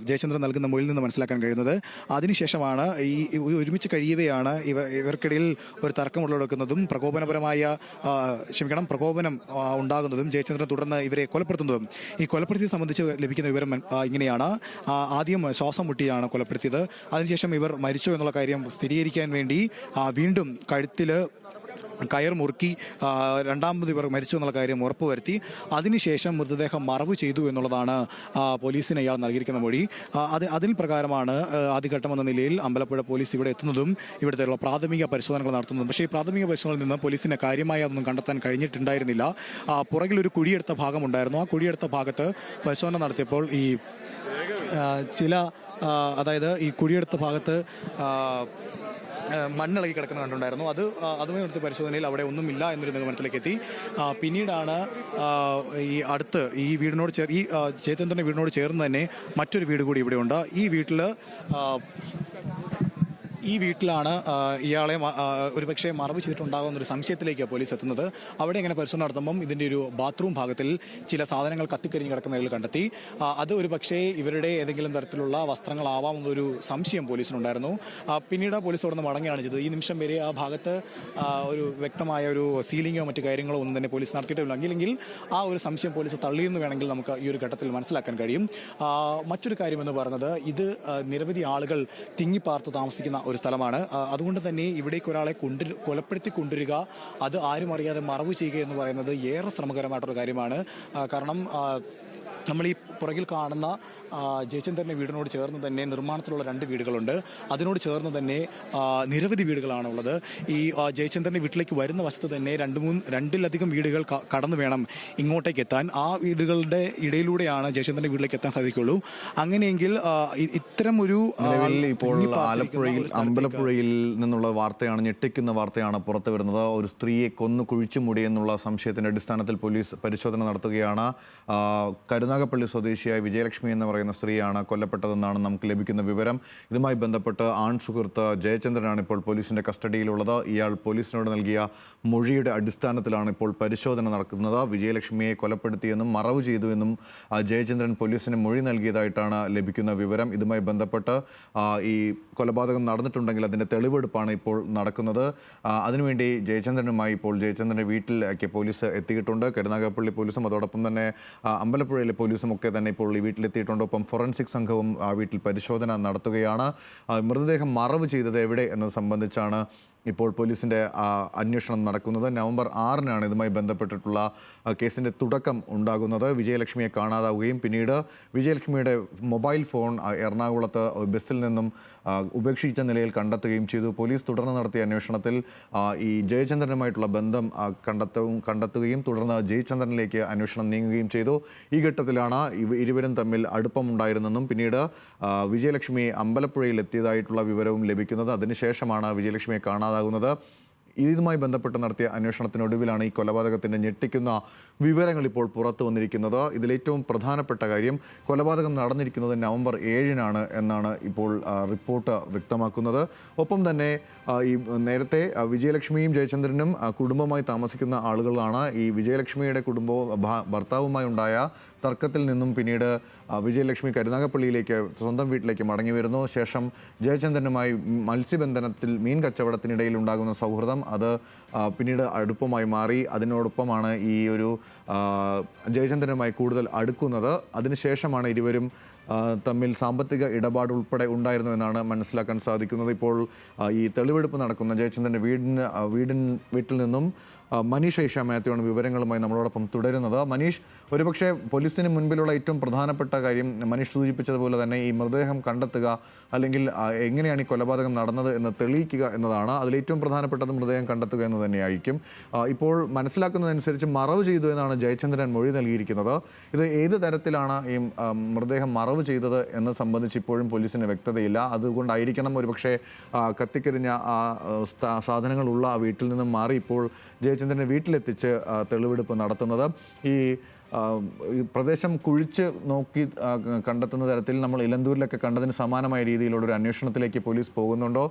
ജയചന്ദ്രൻ നൽകുന്ന മൊഴിയിൽ നിന്ന് മനസ്സിലാക്കാൻ കഴിയുന്നത്. അതിനുശേഷമാണ് ഈ ഒരുമിച്ച് കഴിയവെയാണ് ഇവർക്കിടയിൽ ഒരു തർക്കം ഉടലെടുക്കുന്നതും പ്രകോപനം ഉണ്ടാകുന്നതും ജയചന്ദ്രൻ തുടർന്ന് ഇവരെ കൊലപ്പെടുത്തുന്നതും. ഈ കൊലപ്പെടുത്തിയെ സംബന്ധിച്ച് ലഭിക്കുന്ന വിവരം ഇങ്ങനെയാണ്. ആദ്യം ശ്വാസം മുട്ടിയാണ് കൊലപ്പെടുത്തിയത്. അതിനുശേഷം ഇവർ മരിച്ചു എന്നുള്ള കാര്യം സ്ഥിരീകരിക്കാൻ വേണ്ടി വീണ്ടും കഴുത്തിൽ കയർ മുറുക്കി രണ്ടാമത് ഇവർ മരിച്ചു എന്നുള്ള കാര്യം ഉറപ്പുവരുത്തി. അതിനുശേഷം മൃതദേഹം മറവ് ചെയ്തു എന്നുള്ളതാണ് പോലീസിന് ഇയാൾ നൽകിയിരിക്കുന്ന മൊഴി. അതിൽ പ്രകാരമാണ് ആദ്യഘട്ടം എന്ന നിലയിൽ അമ്പലപ്പുഴ പോലീസ് ഇവിടെ എത്തുന്നതും ഇവിടുത്തെ പ്രാഥമിക പരിശോധനകൾ നടത്തുന്നതും. പക്ഷേ ഈ പ്രാഥമിക പരിശോധനയിൽ നിന്ന് പോലീസിന് കാര്യമായി അതൊന്നും കണ്ടെത്താൻ കഴിഞ്ഞിട്ടുണ്ടായിരുന്നില്ല. പുറകിലൊരു കുഴിയെടുത്ത ഭാഗമുണ്ടായിരുന്നു. ആ കുഴിയെടുത്ത ഭാഗത്ത് പരിശോധന നടത്തിയപ്പോൾ അതായത് ഈ കുഴിയെടുത്ത ഭാഗത്ത് മണ്ണിളകി കിടക്കുന്ന കണ്ടുണ്ടായിരുന്നു. അതുമായി എടുത്ത പരിശോധനയിൽ അവിടെ ഒന്നുമില്ല എന്നൊരു നിഗമനത്തിലേക്ക് എത്തി. പിന്നീടാണ് ഈ വീടിനോട് ഈ ജയചന്ദ്രൻ്റെ വീടിനോട് ചേർന്ന് തന്നെ മറ്റൊരു വീട് കൂടി ഇവിടെയുണ്ട്. ഈ വീട്ടിലാണ് ഇയാളെ ഒരുപക്ഷെ മറവ് ചെയ്തിട്ടുണ്ടാകുമെന്നൊരു സംശയത്തിലേക്ക് പോലീസ് എത്തുന്നത്. അവിടെ ഇങ്ങനെ പരിശോധന നടത്തുമ്പം ഇതിൻ്റെ ഒരു ബാത്റൂം ഭാഗത്തിൽ ചില സാധനങ്ങൾ കത്തിക്കരിഞ്ഞ് കിടക്കുന്നതിൽ കണ്ടെത്തി. അത് ഒരു പക്ഷേ ഇവരുടെ ഏതെങ്കിലും തരത്തിലുള്ള വസ്ത്രങ്ങളാവാമെന്നൊരു സംശയം പോലീസിനുണ്ടായിരുന്നു. പിന്നീട് പോലീസ് അവിടെ നിന്ന് മടങ്ങുകയാണ് ചെയ്തത്. ഈ നിമിഷം വരെ ആ ഭാഗത്ത് ഒരു വ്യക്തമായ ഒരു സീലിങ്ങോ മറ്റു കാര്യങ്ങളോ ഒന്നും തന്നെ പോലീസ് നടത്തിയിട്ടില്ല. എങ്കിൽ ആ ഒരു സംശയം പോലീസ് തള്ളിയെന്ന് വേണമെങ്കിൽ നമുക്ക് ഈ ഒരു ഘട്ടത്തിൽ മനസ്സിലാക്കാൻ കഴിയും. മറ്റൊരു കാര്യമെന്ന് പറയുന്നത് ഇത് നിരവധി ആളുകൾ തിങ്ങിപ്പാർത്ത് താമസിക്കുന്ന ഒരു സ്ഥലമാണ്. അതുകൊണ്ട് തന്നെ ഇവിടേക്ക് ഒരാളെ കൊലപ്പെടുത്തി കൊണ്ടുവരിക, അത് ആരും അറിയാതെ മറവ് ചെയ്യുക എന്ന് പറയുന്നത് ഏറെ ശ്രമകരമായിട്ടൊരു കാര്യമാണ്. കാരണം നമ്മൾ ഈ പുറകിൽ കാണുന്ന ജയചന്ദ്രൻ്റെ വീടിനോട് ചേർന്ന് തന്നെ നിർമ്മാണത്തിലുള്ള 2 വീടുകളുണ്ട്. അതിനോട് ചേർന്ന് തന്നെ നിരവധി വീടുകളാണുള്ളത്. ഈ ജയചന്ദ്രൻ്റെ വീട്ടിലേക്ക് വരുന്ന വശത്ത് തന്നെ 2-3 വീടുകൾ കടന്നു വേണം ഇങ്ങോട്ടേക്ക് എത്താൻ. ആ വീടുകളുടെ ഇടയിലൂടെയാണ് ജയചന്ദ്രൻ്റെ വീട്ടിലേക്ക് എത്താൻ സാധിക്കുള്ളൂ. അങ്ങനെയെങ്കിൽ ഇത്തരം ഒരു ഇപ്പോൾ ആലപ്പുഴയിൽ അമ്പലപ്പുഴയിൽ നിന്നുള്ള വാർത്തയാണ്, ഞെട്ടിക്കുന്ന വാർത്തയാണ് പുറത്തു വരുന്നത്. ഒരു സ്ത്രീയെ കൊന്നു കുഴിച്ചു മൂടി എന്നുള്ള സംശയത്തിന്റെ അടിസ്ഥാനത്തിൽ പോലീസ് പരിശോധന നടത്തുകയാണ്. കരുനാഗപ്പള്ളി സ്വദേശിയായ വിജയലക്ഷ്മി എന്ന് പറയുന്ന സ്ത്രീയാണ് കൊല്ലപ്പെട്ടതെന്നാണ് നമുക്ക് ലഭിക്കുന്ന വിവരം. ഇതുമായി ബന്ധപ്പെട്ട് ആൺ സുഹൃത്ത് ജയചന്ദ്രനാണ് ഇപ്പോൾ പോലീസിന്റെ കസ്റ്റഡിയിലുള്ളത്. ഇയാൾ പോലീസിനോട് നൽകിയ മൊഴിയുടെ അടിസ്ഥാനത്തിലാണ് ഇപ്പോൾ പരിശോധന നടക്കുന്നത്. വിജയലക്ഷ്മിയെ കൊലപ്പെടുത്തിയെന്നും മറവ് ചെയ്തു എന്നും ജയചന്ദ്രൻ പോലീസിന് മൊഴി നൽകിയതായിട്ടാണ് ലഭിക്കുന്ന വിവരം. ഇതുമായി ബന്ധപ്പെട്ട് ഈ കൊലപാതകം നടന്നിട്ടുണ്ടെങ്കിൽ അതിൻ്റെ തെളിവെടുപ്പാണ് ഇപ്പോൾ നടക്കുന്നത്. അതിനുവേണ്ടി ജയചന്ദ്രനുമായി ഇപ്പോൾ ജയചന്ദ്രൻ്റെ വീട്ടിലേക്ക് പോലീസ് എത്തിയിട്ടുണ്ട്. കരുനാഗപ്പള്ളി പോലീസും അതോടൊപ്പം തന്നെ അമ്പലപ്പുഴയിലെ പോലീസും ഒക്കെ തന്നെ ഇപ്പോൾ ഈ വീട്ടിലെത്തിയിട്ടുണ്ട്. ഒപ്പം ഫോറൻസിക് സംഘവും ആ വീട്ടിൽ പരിശോധന നടത്തുകയാണ്. മൃതദേഹം മറവ് ചെയ്തത് എവിടെ എന്നത് സംബന്ധിച്ചാണ് ഇപ്പോൾ പോലീസിൻ്റെ അന്വേഷണം നടക്കുന്നത്. നവംബർ 6-നാണ് ഇതുമായി ബന്ധപ്പെട്ടിട്ടുള്ള കേസിൻ്റെ തുടക്കം ഉണ്ടാകുന്നത്. വിജയലക്ഷ്മിയെ കാണാതാവുകയും പിന്നീട് വിജയലക്ഷ്മിയുടെ മൊബൈൽ ഫോൺ എറണാകുളത്ത് ബസ്സിൽ നിന്നും ഉപേക്ഷിച്ച നിലയിൽ കണ്ടെത്തുകയും ചെയ്തു. പോലീസ് തുടർന്ന് നടത്തിയ അന്വേഷണത്തിൽ ഈ ജയചന്ദ്രനുമായിട്ടുള്ള ബന്ധം കണ്ടെത്തുകയും തുടർന്ന് ജയചന്ദ്രനിലേക്ക് അന്വേഷണം നീങ്ങുകയും ചെയ്തു. ഈ ഘട്ടത്തിലാണ് ഇരുവരും തമ്മിൽ അടുപ്പമുണ്ടായിരുന്നെന്നും പിന്നീട് വിജയലക്ഷ്മി അമ്പലപ്പുഴയിൽ എത്തിയതായിട്ടുള്ള വിവരവും ലഭിക്കുന്നത്. അതിനുശേഷമാണ് വിജയലക്ഷ്മിയെ കാണാതാകുന്നത്. ഇതുമായി ബന്ധപ്പെട്ട് നടത്തിയ അന്വേഷണത്തിനൊടുവിലാണ് ഈ കൊലപാതകത്തിൻ്റെ ഞെട്ടിക്കുന്ന വിവരങ്ങൾ ഇപ്പോൾ പുറത്തു വന്നിരിക്കുന്നത്. ഇതിലേറ്റവും പ്രധാനപ്പെട്ട കാര്യം കൊലപാതകം നടന്നിരിക്കുന്നത് നവംബർ 7-നാണ് എന്നാണ് ഇപ്പോൾ റിപ്പോർട്ട് വ്യക്തമാക്കുന്നത്. ഒപ്പം തന്നെ ഈ നേരത്തെ വിജയലക്ഷ്മിയും ജയചന്ദ്രനും കുടുംബമായി താമസിക്കുന്ന ആളുകളാണ്. ഈ വിജയലക്ഷ്മിയുടെ ഭർത്താവുമായി ഉണ്ടായ തർക്കത്തിൽ നിന്നും പിന്നീട് വിജയലക്ഷ്മി കരുനാഗപ്പള്ളിയിലേക്ക് സ്വന്തം വീട്ടിലേക്ക് മടങ്ങി വരുന്നു. ശേഷം ജയചന്ദ്രനുമായി മത്സ്യബന്ധനത്തിൽ മീൻ കച്ചവടത്തിനിടയിൽ ഉണ്ടാകുന്ന സൗഹൃദം അത് പിന്നീട് അടുപ്പമായി മാറി. അതിനോടൊപ്പമാണ് ഈ ഒരു ജയചന്ദ്രനുമായി കൂടുതൽ അടുക്കുന്നത്. അതിനുശേഷമാണ് ഇരുവരും തമ്മിൽ സാമ്പത്തിക ഇടപാട് ഉൾപ്പെടെ ഉണ്ടായിരുന്നു എന്നാണ് മനസ്സിലാക്കാൻ സാധിക്കുന്നത്. ഇപ്പോൾ ഈ തെളിവെടുപ്പ് നടക്കുന്ന ജയചന്ദ്രൻ്റെ വീട്ടിൽ നിന്നും മനീഷ് ഐഷ മാത്യുവാണ് വിവരങ്ങളുമായി നമ്മളോടൊപ്പം തുടരുന്നത്. മനീഷ്, ഒരുപക്ഷെ പോലീസിന് മുൻപിലുള്ള ഏറ്റവും പ്രധാനപ്പെട്ട കാര്യം മനീഷ് സൂചിപ്പിച്ചതുപോലെ തന്നെ ഈ മൃതദേഹം കണ്ടെത്തുക അല്ലെങ്കിൽ എങ്ങനെയാണ് ഈ കൊലപാതകം നടന്നത് എന്ന് തെളിയിക്കുക എന്നതാണ്. അതിലേറ്റവും പ്രധാനപ്പെട്ടത് മൃതദേഹം കണ്ടെത്തുക എന്ന് തന്നെയായിരിക്കും. ഇപ്പോൾ മനസ്സിലാക്കുന്നതനുസരിച്ച് മറവ് ചെയ്തു എന്നാണ് ജയചന്ദ്രൻ മൊഴി നൽകിയിരിക്കുന്നത്. ഇത് ഏത് തരത്തിലാണ് ഈ മൃതദേഹം മറവ് ചെയ്തത് എന്നത് സംബന്ധിച്ച് ഇപ്പോഴും പോലീസിന് വ്യക്തതയില്ല. അതുകൊണ്ടായിരിക്കണം ഒരുപക്ഷെ കത്തിക്കരിഞ്ഞ ആ സാധനങ്ങളുള്ള ആ വീട്ടിൽ നിന്നും മാറി ഇപ്പോൾ ജയചന്ദ്രനെ വീട്ടിലെത്തിച്ച് തെളിവെടുപ്പ് നടത്തുന്നത്. ഈ പ്രദേശം കുഴിച്ച് നോക്കി കണ്ടെത്തുന്ന തരത്തിൽ നമ്മൾ ഇലന്തൂരിലൊക്കെ കണ്ടതിന് സമാനമായ രീതിയിലുള്ള ഒരു അന്വേഷണത്തിലേക്ക് പോലീസ് പോകുന്നുണ്ടോ?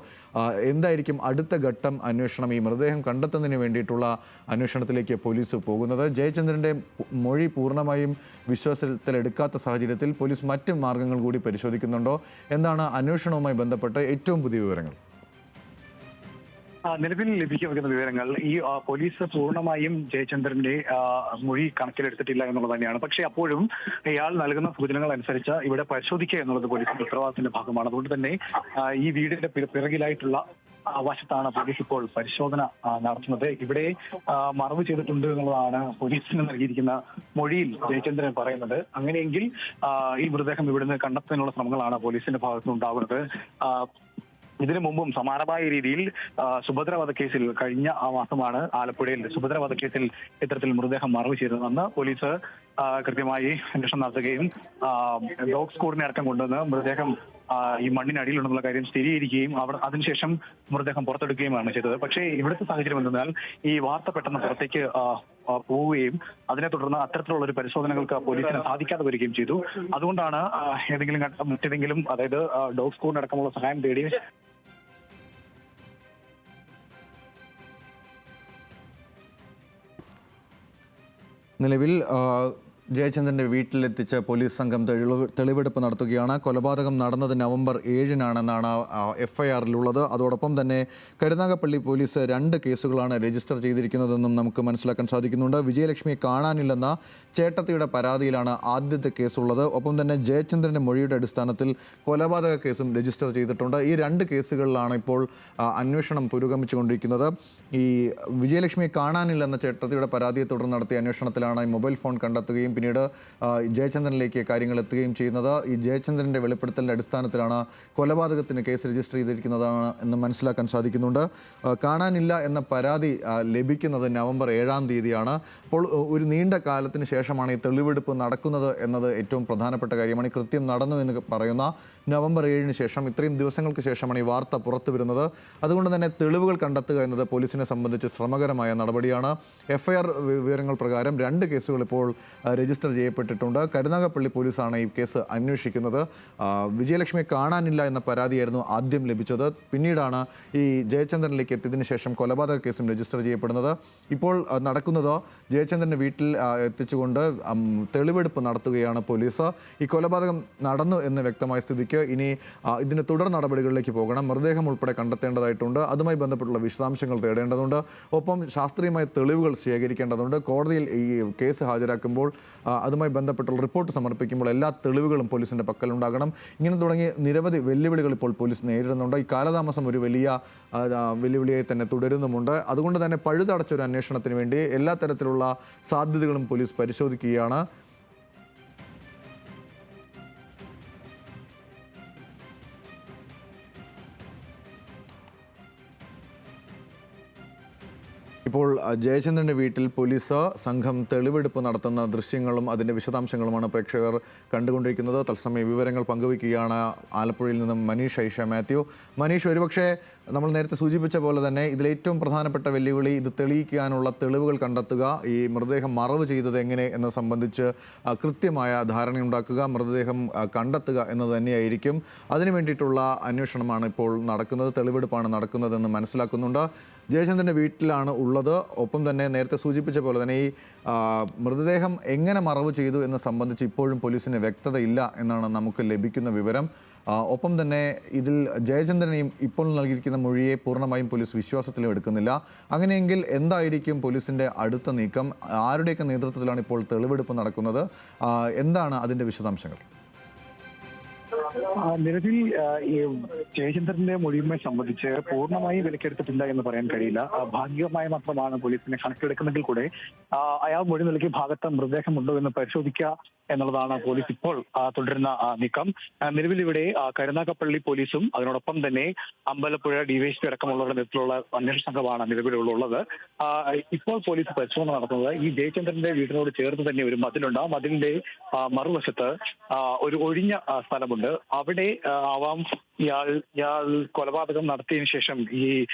എന്തായിരിക്കും അടുത്ത ഘട്ടം അന്വേഷണം? ഈ മൃതദേഹം കണ്ടെത്തുന്നതിന് വേണ്ടിയിട്ടുള്ള അന്വേഷണത്തിലേക്ക് പോലീസ് പോകുന്നത്. ജയചന്ദ്രൻ്റെ മൊഴി പൂർണ്ണമായും വിശ്വാസത്തിലെടുക്കാത്ത സാഹചര്യത്തിൽ പോലീസ് മറ്റ് മാർഗങ്ങൾ കൂടി പരിശോധിക്കുന്നുണ്ടോ? എന്താണ് അന്വേഷണവുമായി ബന്ധപ്പെട്ട് ഏറ്റവും പുതിയ വിവരങ്ങൾ? നിലവിൽ ലഭിക്കുന്ന വിവരങ്ങൾ ഈ പോലീസ് പൂർണ്ണമായും ജയചന്ദ്രന്റെ മൊഴി കണക്കിലെടുത്തിട്ടില്ല എന്നുള്ളത് തന്നെയാണ്. പക്ഷേ അപ്പോഴും ഇയാൾ നൽകുന്ന സൂചനകൾ അനുസരിച്ച് ഇവിടെ പരിശോധിക്കുക എന്നുള്ളത് പോലീസിന്റെ ഉത്തരവാദിത്തത്തിന്റെ ഭാഗമാണ്. അതുകൊണ്ട് തന്നെ ഈ വീടിന്റെ പിറകിലായിട്ടുള്ള വശത്താണ് പോലീസ് ഇപ്പോൾ പരിശോധന നടത്തുന്നത്. ഇവിടെ മറവ് ചെയ്തിട്ടുണ്ട് എന്നുള്ളതാണ് പോലീസിന് നൽകിയിരിക്കുന്ന മൊഴിയിൽ ജയചന്ദ്രൻ പറയുന്നത്. അങ്ങനെയെങ്കിൽ ഈ മൃതദേഹം ഇവിടുന്ന് കണ്ടെത്തുന്നതിനുള്ള ശ്രമങ്ങളാണ് പോലീസിന്റെ ഭാഗത്തുനിന്ന് ഉണ്ടാകുന്നത്. ഇതിനു മുമ്പും സമാനമായ രീതിയിൽ സുഭദ്ര വധക്കേസിൽ കഴിഞ്ഞ മാസമാണ് ആലപ്പുഴയിൽ സുഭദ്ര വധക്കേസിൽ ഇത്തരത്തിൽ മൃതദേഹം മറവ് ചെയ്തതെന്ന് പോലീസ് കൃത്യമായി അന്വേഷണം നടത്തുകയും ഡോഗ് സ്ക്വാഡിനെ അടക്കം കൊണ്ടുവന്ന് മൃതദേഹം ഈ മണ്ണിനടിയിലുണ്ടെന്നുള്ള കാര്യം സ്ഥിരീകരിക്കുകയും അതിനുശേഷം മൃതദേഹം പുറത്തെടുക്കുകയുമാണ് ചെയ്തത്. പക്ഷേ ഇവിടുത്തെ സാഹചര്യം എന്തെന്നാൽ ഈ വാർത്ത പെട്ടെന്ന് പുറത്തേക്ക് പോവുകയും അതിനെ തുടർന്ന് അത്തരത്തിലുള്ള ഒരു പരിശോധനകൾക്ക് പോലീസിന് സാധിക്കാതെ വരികയും ചെയ്തു. അതുകൊണ്ടാണ് മറ്റേതെങ്കിലും അതായത് ഡോഗ് സ്ക്വാഡിന് അടക്കമുള്ള സഹായം തേടി നിലവിൽ ജയചന്ദ്രൻ്റെ വീട്ടിലെത്തിച്ച് പോലീസ് സംഘം തെളിവെടുപ്പ് നടത്തുകയാണ്. കൊലപാതകം നടന്നത് നവംബർ 7-നാണെന്നാണ് FIR-ലുള്ളത്. അതോടൊപ്പം തന്നെ കരുനാഗപ്പള്ളി പോലീസ് 2 കേസുകളാണ് രജിസ്റ്റർ ചെയ്തിരിക്കുന്നതെന്നും നമുക്ക് മനസ്സിലാക്കാൻ സാധിക്കുന്നുണ്ട്. വിജയലക്ഷ്മിയെ കാണാനില്ലെന്ന ചേട്ടത്തിയുടെ പരാതിയിലാണ് ആദ്യത്തെ കേസുള്ളത്. ഒപ്പം തന്നെ ജയചന്ദ്രൻ്റെ മൊഴിയുടെ അടിസ്ഥാനത്തിൽ കൊലപാതക കേസും രജിസ്റ്റർ ചെയ്തിട്ടുണ്ട്. ഈ 2 കേസുകളിലാണ് ഇപ്പോൾ അന്വേഷണം പുരോഗമിച്ചുകൊണ്ടിരിക്കുന്നത്. ഈ വിജയലക്ഷ്മിയെ കാണാനില്ലെന്ന ചേട്ടത്തിയുടെ പരാതിയെ തുടർന്ന് നടത്തിയ അന്വേഷണത്തിലാണ് മൊബൈൽ ഫോൺ കണ്ടെത്തുകയും പിന്നീട് ജയചന്ദ്രനിലേക്ക് കാര്യങ്ങൾ എത്തുകയും ചെയ്യുന്നത്. ഈ ജയചന്ദ്രൻ്റെ വെളിപ്പെടുത്തലിൻ്റെ അടിസ്ഥാനത്തിലാണ് കൊലപാതകത്തിന് കേസ് രജിസ്റ്റർ ചെയ്തിരിക്കുന്നതാണ് എന്ന് മനസ്സിലാക്കാൻ സാധിക്കുന്നുണ്ട്. കാണാനില്ല എന്ന പരാതി ലഭിക്കുന്നത് നവംബർ 7-ാം തീയതിയാണ്. അപ്പോൾ ഒരു നീണ്ട കാലത്തിന് ശേഷമാണ് ഈ തെളിവെടുപ്പ് നടക്കുന്നത് എന്നത് ഏറ്റവും പ്രധാനപ്പെട്ട കാര്യമാണ്. ഈ കൃത്യം നടന്നു എന്ന് പറയുന്ന നവംബർ 7-ന് ശേഷം ഇത്രയും ദിവസങ്ങൾക്ക് ശേഷമാണ് ഈ വാർത്ത പുറത്തു വരുന്നത്. അതുകൊണ്ട് തന്നെ തെളിവുകൾ കണ്ടെത്തുക എന്നത് പോലീസിനെ സംബന്ധിച്ച് ശ്രമകരമായ നടപടിയാണ്. FIR വിവരങ്ങൾ പ്രകാരം 2 കേസുകൾ ഇപ്പോൾ രജിസ്റ്റർ ചെയ്യപ്പെട്ടിട്ടുണ്ട്. കരുനാഗപ്പള്ളി പോലീസാണ് ഈ കേസ് അന്വേഷിക്കുന്നത്. വിജയലക്ഷ്മിയെ കാണാനില്ല എന്ന പരാതിയായിരുന്നു ആദ്യം ലഭിച്ചത്. പിന്നീടാണ് ഈ ജയചന്ദ്രനിലേക്ക് എത്തിയതിനു ശേഷം കൊലപാതക കേസും രജിസ്റ്റർ ചെയ്യപ്പെടുന്നത്. ഇപ്പോൾ നടക്കുന്നത് ജയചന്ദ്രൻ്റെ വീട്ടിൽ എത്തിച്ചുകൊണ്ട് തെളിവെടുപ്പ് നടത്തുകയാണ് പോലീസ്. ഈ കൊലപാതകം നടന്നു എന്ന് വ്യക്തമായ സ്ഥിതിക്ക് ഇനി ഇതിന് തുടർ നടപടികളിലേക്ക് പോകണം. മൃതദേഹം ഉൾപ്പെടെ കണ്ടെത്തേണ്ടതായിട്ടുണ്ട്. അതുമായി ബന്ധപ്പെട്ടുള്ള വിശദാംശങ്ങൾ തേടേണ്ടതുണ്ട്. ഒപ്പം ശാസ്ത്രീയമായ തെളിവുകൾ ശേഖരിക്കേണ്ടതുണ്ട്. കോടതിയിൽ ഈ കേസ് ഹാജരാക്കുമ്പോൾ അതുമായി ബന്ധപ്പെട്ടുള്ള റിപ്പോർട്ട് സമർപ്പിക്കുമ്പോൾ എല്ലാ തെളിവുകളും പോലീസിൻ്റെ പക്കലുണ്ടാകണം. ഇങ്ങനെ തുടങ്ങി നിരവധി വെല്ലുവിളികൾ ഇപ്പോൾ പോലീസ് നേരിടുന്നുണ്ട്. ഈ കാലതാമസം ഒരു വലിയ വെല്ലുവിളിയായി തന്നെ തുടരുന്നുമുണ്ട്. അതുകൊണ്ട് തന്നെ പഴുതടച്ച ഒരു അന്വേഷണത്തിന് വേണ്ടി എല്ലാ തരത്തിലുള്ള സാധ്യതകളും പോലീസ് പരിശോധിക്കുകയാണ്. ഇപ്പോൾ ജയചന്ദ്രൻ്റെ വീട്ടിൽ പോലീസ് സംഘം തെളിവെടുപ്പ് നടത്തുന്ന ദൃശ്യങ്ങളും അതിൻ്റെ വിശദാംശങ്ങളുമാണ് പ്രേക്ഷകർ കണ്ടുകൊണ്ടിരിക്കുന്നത്. തത്സമയ വിവരങ്ങൾ പങ്കുവയ്ക്കുകയാണ് ആലപ്പുഴയിൽ നിന്നും മനീഷ് ഐഷ മാത്യു. മനീഷ്, ഒരുപക്ഷെ നമ്മൾ നേരത്തെ സൂചിപ്പിച്ച പോലെ തന്നെ ഇതിലേറ്റവും പ്രധാനപ്പെട്ട വെല്ലുവിളി ഇത് തെളിയിക്കാനുള്ള തെളിവുകൾ കണ്ടെത്തുക, ഈ മൃതദേഹം മറവ് ചെയ്തത് എങ്ങനെ എന്നത് സംബന്ധിച്ച് കൃത്യമായ ധാരണയുണ്ടാക്കുക, മൃതദേഹം കണ്ടെത്തുക എന്നത് തന്നെയായിരിക്കും. അതിനു വേണ്ടിയിട്ടുള്ള അന്വേഷണമാണ് ഇപ്പോൾ നടക്കുന്നത്, തെളിവെടുപ്പാണ് നടക്കുന്നതെന്ന് മനസ്സിലാക്കുന്നുണ്ട്. ജയചന്ദ്രൻ്റെ വീട്ടിലാണ് ഉള്ളത്. ഒപ്പം തന്നെ നേരത്തെ സൂചിപ്പിച്ച പോലെ തന്നെ ഈ മൃതദേഹം എങ്ങനെ മറവ് ചെയ്തു എന്ന് സംബന്ധിച്ച് ഇപ്പോഴും പോലീസിന് വ്യക്തതയില്ല എന്നാണ് നമുക്ക് ലഭിക്കുന്ന വിവരം. ഒപ്പം തന്നെ ഇതിൽ ജയചന്ദ്രനെയും ഇപ്പോൾ നൽകിയിരിക്കുന്ന മൊഴിയെ പൂർണ്ണമായും പോലീസ് വിശ്വാസത്തിലും എടുക്കുന്നില്ല. അങ്ങനെയെങ്കിൽ എന്തായിരിക്കും പോലീസിൻ്റെ അടുത്ത നീക്കം? ആരുടെയൊക്കെ നേതൃത്വത്തിലാണ് ഇപ്പോൾ തെളിവെടുപ്പ് നടക്കുന്നത്? എന്താണ് അതിൻ്റെ വിശദാംശങ്ങൾ? നിലവിൽ ഈ ജയചന്ദ്രന്റെ മൊഴിയുമായി സംബന്ധിച്ച് പൂർണ്ണമായി വിലക്കെടുത്തിട്ടില്ല എന്ന് പറയാൻ കഴിയില്ല. ഭാഗികമായി മാത്രമാണ് പോലീസിനെ കണക്കെടുക്കുന്നെങ്കിൽ കൂടെ അയാൾ മൊഴി നൽകിയ ഭാഗത്ത് മൃതദേഹമുണ്ടോ എന്ന് പരിശോധിക്കുക എന്നുള്ളതാണ് പോലീസ് ഇപ്പോൾ തുടരുന്ന നീക്കം. നിലവിൽ ഇവിടെ കരുനാഗപ്പള്ളി പോലീസും അതിനോടൊപ്പം തന്നെ അമ്പലപ്പുഴ ഡിവൈഎസ്പി അടക്കമുള്ളവരുടെ നേതൃത്വത്തിലുള്ള അന്വേഷണ സംഘമാണ് നിലവിലുള്ളത്. ഇപ്പോൾ പോലീസ് പരിശോധന നടത്തുന്നത് ഈ ജയചന്ദ്രന്റെ വീടിനോട് ചേർന്ന് തന്നെ ഒരു മതിലുണ്ട്. ആ മതിലിന്റെ മറുവശത്ത് ഒരു ഒഴിഞ്ഞ സ്ഥലമുണ്ട്. അവിടെ ആവാം ഇയാൾ കൊലപാതകം നടത്തിയതിനു ശേഷം ഈ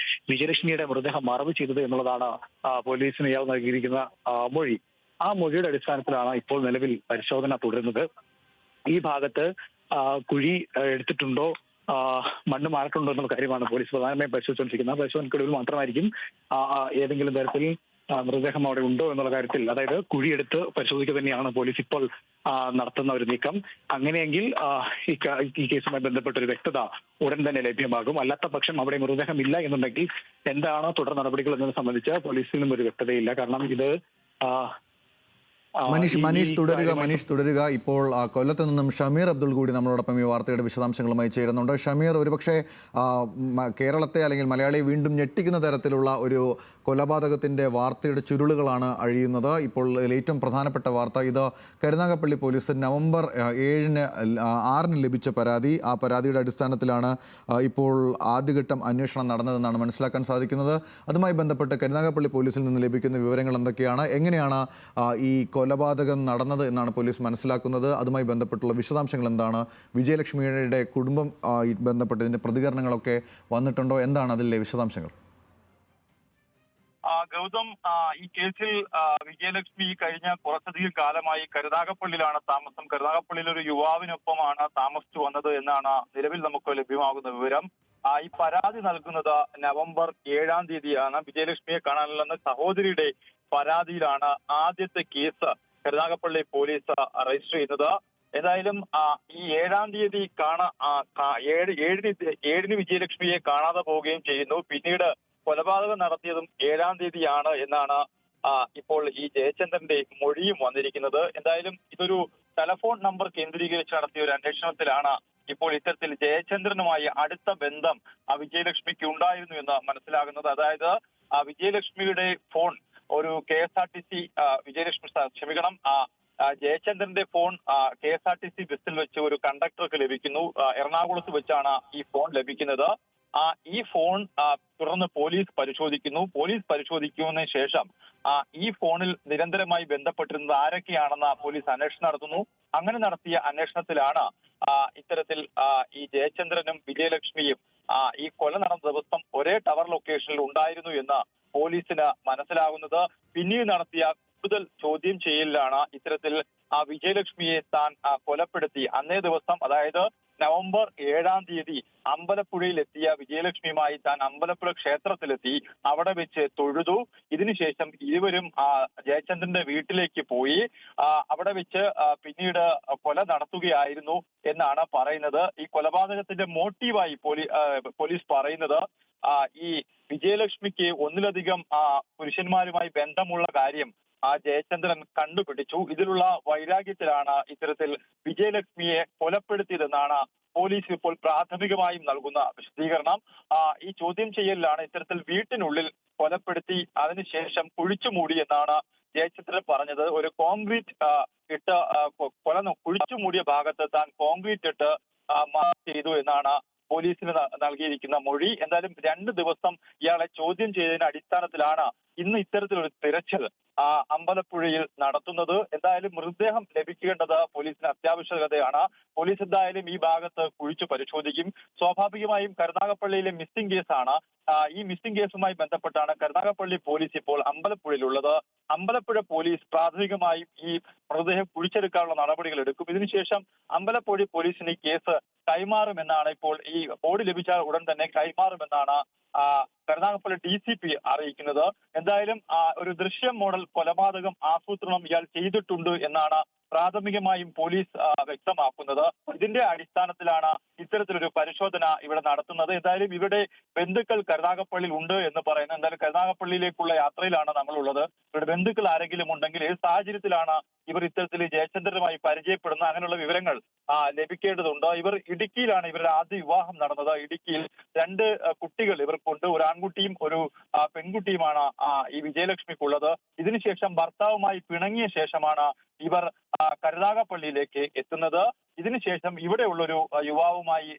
വിജയലക്ഷ്മിയുടെ മൃതദേഹം മറവ് ചെയ്തത് എന്നുള്ളതാണ് പോലീസിന് ഇയാൾ നൽകിയിരിക്കുന്ന മൊഴി. ആ മൊഴിയുടെ അടിസ്ഥാനത്തിലാണ് ഇപ്പോൾ നിലവിൽ പരിശോധന തുടരുന്നത്. ഈ ഭാഗത്ത് കുഴി എടുത്തിട്ടുണ്ടോ, മണ്ണ് മാറിയിട്ടുണ്ടോ എന്നുള്ള കാര്യമാണ് പോലീസ് പ്രധാനമായും പരിശോധിച്ചുകൊണ്ടിരിക്കുന്നത്. പരിശോധനയ്ക്കൊടുവിൽ മാത്രമായിരിക്കും ഏതെങ്കിലും തരത്തിൽ മൃതദേഹം അവിടെ ഉണ്ടോ എന്നുള്ള കാര്യത്തിൽ, അതായത് കുഴിയെടുത്ത് പരിശോധിക്കുക തന്നെയാണ് പോലീസ് ഇപ്പോൾ നടത്തുന്ന ഒരു നീക്കം. അങ്ങനെയെങ്കിൽ ഈ കേസുമായി ബന്ധപ്പെട്ട ഒരു വ്യക്തത ഉടൻ തന്നെ ലഭ്യമാകും. അല്ലാത്ത പക്ഷം അവിടെ മൃതദേഹം ഇല്ല എന്നുണ്ടെങ്കിൽ എന്താണ് തുടർ നടപടികൾ എന്നതിനെ സംബന്ധിച്ച് പോലീസിനും ഒരു വ്യക്തതയില്ല. കാരണം ഇത് മനീഷ് തുടരുക. ഇപ്പോൾ കൊല്ലത്ത് നിന്നും ഷമീർ അബ്ദുൾ കൂടി നമ്മളോടൊപ്പം ഈ വാർത്തയുടെ വിശദാംശങ്ങളുമായി ചേരുന്നുണ്ട്. ഷമീർ, ഒരുപക്ഷെ കേരളത്തെ അല്ലെങ്കിൽ മലയാളിയെ വീണ്ടും ഞെട്ടിക്കുന്ന തരത്തിലുള്ള ഒരു കൊലപാതകത്തിൻ്റെ വാർത്തയുടെ ചുരുളുകളാണ് അഴിയുന്നത്. ഇപ്പോൾ ഏറ്റവും പ്രധാനപ്പെട്ട വാർത്ത ഇത് കരുനാഗപ്പള്ളി പോലീസ് നവംബർ 6-ന് ലഭിച്ച പരാതി. ആ പരാതിയുടെ അടിസ്ഥാനത്തിലാണ് ഇപ്പോൾ ആദ്യഘട്ടം അന്വേഷണം നടന്നതെന്നാണ് മനസ്സിലാക്കാൻ സാധിക്കുന്നത്. അതുമായി ബന്ധപ്പെട്ട് കരുനാഗപ്പള്ളി പോലീസിൽ നിന്ന് ലഭിക്കുന്ന വിവരങ്ങൾ എന്തൊക്കെയാണ്? എങ്ങനെയാണ് ഈ കൊലപാതകം നടന്നത് എന്നാണ് പോലീസ് മനസ്സിലാക്കുന്നത്? അതുമായി ബന്ധപ്പെട്ടുള്ള വിശദാംശങ്ങൾ എന്താണ്? വിജയലക്ഷ്മിയുടെ കുടുംബം ബന്ധപ്പെട്ട് ഇതിൻ്റെ പ്രതികരണങ്ങളൊക്കെ വന്നിട്ടുണ്ടോ? എന്താണ് അതിലെ വിശദാംശങ്ങൾ? ഗൗതം, ഈ കേസിൽ വിജയലക്ഷ്മി കഴിഞ്ഞ കുറച്ചധികം കാലമായി കരുനാഗപ്പള്ളിയിലാണ് താമസം. കരുനാഗപ്പള്ളിയിൽ ഒരു യുവാവിനൊപ്പമാണ് താമസിച്ചു വന്നത് എന്നാണ് നിലവിൽ നമുക്ക് ലഭ്യമാകുന്ന വിവരം. ഈ പരാതി നൽകുന്നത് നവംബർ 7-ാം തീയതിയാണ്. വിജയലക്ഷ്മിയെ കാണാനില്ലെന്ന സഹോദരിയുടെ പരാതിയിലാണ് ആദ്യത്തെ കേസ് കരുനാഗപ്പള്ളി പോലീസ് രജിസ്റ്റർ ചെയ്യുന്നത്. ഏതായാലും ഈ 7-ാം തീയതി ഏഴിന് വിജയലക്ഷ്മിയെ കാണാതെ പോവുകയും ചെയ്യുന്നു. പിന്നീട് കൊലപാതകം നടത്തിയതും 7-ാം തീയതിയാണ് എന്നാണ് ഇപ്പോൾ ഈ ജയചന്ദ്രന്റെ മൊഴിയും വന്നിരിക്കുന്നത്. എന്തായാലും ഇതൊരു ടെലഫോൺ നമ്പർ കേന്ദ്രീകരിച്ച് നടത്തിയ ഒരു അന്വേഷണത്തിലാണ് ഇപ്പോൾ ഇത്തരത്തിൽ ജയചന്ദ്രനുമായി അടുത്ത ബന്ധം വിജയലക്ഷ്മിക്ക് ഉണ്ടായിരുന്നു എന്ന് മനസ്സിലാകുന്നത്. അതായത് വിജയലക്ഷ്മിയുടെ ഫോൺ ഒരു KSRTC ജയചന്ദ്രന്റെ ഫോൺ KSRTC ബസ്സിൽ വെച്ച് ഒരു കണ്ടക്ടർക്ക് ലഭിക്കുന്നു. എറണാകുളത്ത് വെച്ചാണ് ഈ ഫോൺ ലഭിക്കുന്നത്. ഈ ഫോൺ തുടർന്ന് പോലീസ് പരിശോധിക്കുന്നു. പോലീസ് പരിശോധിക്കുന്നതിന് ശേഷം ഈ ഫോണിൽ നിരന്തരമായി ബന്ധപ്പെട്ടിരുന്നത് ആരൊക്കെയാണെന്ന് പോലീസ് അന്വേഷണം നടത്തുന്നു. അങ്ങനെ നടത്തിയ അന്വേഷണത്തിലാണ് ഇത്തരത്തിൽ ഈ ജയചന്ദ്രനും വിജയലക്ഷ്മിയും ഈ കൊല നടന്ന ദിവസം ഒരേ ടവർ ലൊക്കേഷനിൽ ഉണ്ടായിരുന്നു എന്ന് പോലീസിന് മനസ്സിലാകുന്നത്. പിന്നീട് നടത്തിയ കൂടുതൽ ചോദ്യം ചെയ്യലിലാണ് ഇത്തരത്തിൽ വിജയലക്ഷ്മിയെ താൻ കൊലപ്പെടുത്തി അന്നേ ദിവസം, അതായത് നവംബർ 7-ാം തീയതി അമ്പലപ്പുഴയിലെത്തിയ വിജയലക്ഷ്മിയുമായി താൻ അമ്പലപ്പുഴ ക്ഷേത്രത്തിലെത്തി. അവിടെ വെച്ച് തൊഴുതു. ഇതിനുശേഷം ഇരുവരും ജയചന്ദ്രന്റെ വീട്ടിലേക്ക് പോയി. അവിടെ വെച്ച് പിന്നീട് കൊല നടത്തുകയായിരുന്നു എന്നാണ് പറയുന്നത്. ഈ കൊലപാതകത്തിന്റെ മോട്ടീവായി പോലീസ് പറയുന്നത് ഈ വിജയലക്ഷ്മിക്ക് ഒന്നിലധികം പുരുഷന്മാരുമായി ബന്ധമുള്ള കാര്യം ജയചന്ദ്രൻ കണ്ടുപിടിച്ചു. ഇതിലുള്ള വൈരാഗ്യത്തിലാണ് ഇത്തരത്തിൽ വിജയലക്ഷ്മിയെ കൊലപ്പെടുത്തിയതെന്നാണ് പോലീസ് ഇപ്പോൾ പ്രാഥമികമായും നൽകുന്ന വിശദീകരണം. ഈ ചോദ്യം ചെയ്യലിലാണ് ഇത്തരത്തിൽ വീട്ടിനുള്ളിൽ കൊലപ്പെടുത്തി അതിനുശേഷം കുഴിച്ചുമൂടി എന്നാണ് ജയചന്ദ്രൻ പറഞ്ഞത്. ഒരു കോൺക്രീറ്റ് ഇട്ട് കുഴിച്ചുമൂടിയ ഭാഗത്ത് താൻ കോൺക്രീറ്റ് ഇട്ട് ചെയ്തു എന്നാണ് പോലീസിന് നൽകിയിരിക്കുന്ന മൊഴി. എന്തായാലും 2 ദിവസം ഇയാളെ ചോദ്യം ചെയ്തതിന്റെ അടിസ്ഥാനത്തിലാണ് ഇന്ന് ഇത്തരത്തിലൊരു തിരച്ചിൽ അമ്പലപ്പുഴയിൽ നടത്തുന്നത്. എന്തായാലും മൃതദേഹം ലഭിക്കേണ്ടത് പോലീസിന് അത്യാവശ്യകതയാണ്. പോലീസ് എന്തായാലും ഈ ഭാഗത്ത് കുഴിച്ചു പരിശോധിക്കും. സ്വാഭാവികമായും കരുനാഗപ്പള്ളിയിലെ മിസ്സിംഗ് കേസാണ്. ഈ മിസ്സിംഗ് കേസുമായി ബന്ധപ്പെട്ടാണ് കരുനാഗപ്പള്ളി പോലീസ് ഇപ്പോൾ അമ്പലപ്പുഴയിലുള്ളത്. അമ്പലപ്പുഴ പോലീസ് പ്രാഥമികമായും ഈ മൃതദേഹം കുഴിച്ചെടുക്കാനുള്ള നടപടികൾ എടുക്കും. ഇതിനുശേഷം അമ്പലപ്പുഴ പോലീസിന് ഈ കേസ് കൈമാറുമെന്നാണ് ഇപ്പോൾ ഈ ബോർഡ് ലഭിച്ചാൽ ഉടൻ തന്നെ കൈമാറുമെന്നാണ് കരുനാഗപ്പള്ളി DCP അറിയിക്കുന്നത്. എന്തായാലും ഒരു ദൃശ്യം മോഡൽ കൊലപാതകം ആസൂത്രണം ഇയാൾ ചെയ്തിട്ടുണ്ട് എന്നാണ് പ്രാഥമികമായും പോലീസ് വ്യക്തമാക്കുന്നത്. ഇതിന്റെ അടിസ്ഥാനത്തിലാണ് ഇത്തരത്തിലൊരു പരിശോധന ഇവിടെ നടത്തുന്നത്. എന്തായാലും ഇവരുടെ ബന്ധുക്കൾ കരുനാഗപ്പള്ളിയിൽ ഉണ്ട് എന്ന് പറയുന്നത്. എന്തായാലും കരുനാഗപ്പള്ളിയിലേക്കുള്ള യാത്രയിലാണ് നമ്മളുള്ളത്. ഇവരുടെ ബന്ധുക്കൾ ആരെങ്കിലും ഉണ്ടെങ്കിൽ ഏത് സാഹചര്യത്തിലാണ് ഇവർ ഇത്തരത്തിൽ ജയചന്ദ്രനുമായി പരിചയപ്പെടുന്ന അങ്ങനെയുള്ള വിവരങ്ങൾ ലഭിക്കേണ്ടതുണ്ട്. ഇവർ ഇടുക്കിയിലാണ് ഇവരുടെ ആദ്യ വിവാഹം നടന്നത്. ഇടുക്കിയിൽ 2 കുട്ടികൾ ഇവർക്കുണ്ട്. ഒരു ആൺകുട്ടിയും ഒരു പെൺകുട്ടിയുമാണ് ഈ വിജയലക്ഷ്മിക്കുള്ളത്. ഇതിനുശേഷം ഭർത്താവുമായി പിണങ്ങിയ ശേഷമാണ് ഇവർ കരുനാഗപ്പള്ളിയിലേക്ക് എത്തുന്നത്. ഇതിനുശേഷം ഇവിടെയുള്ളൊരു യുവാവുമായി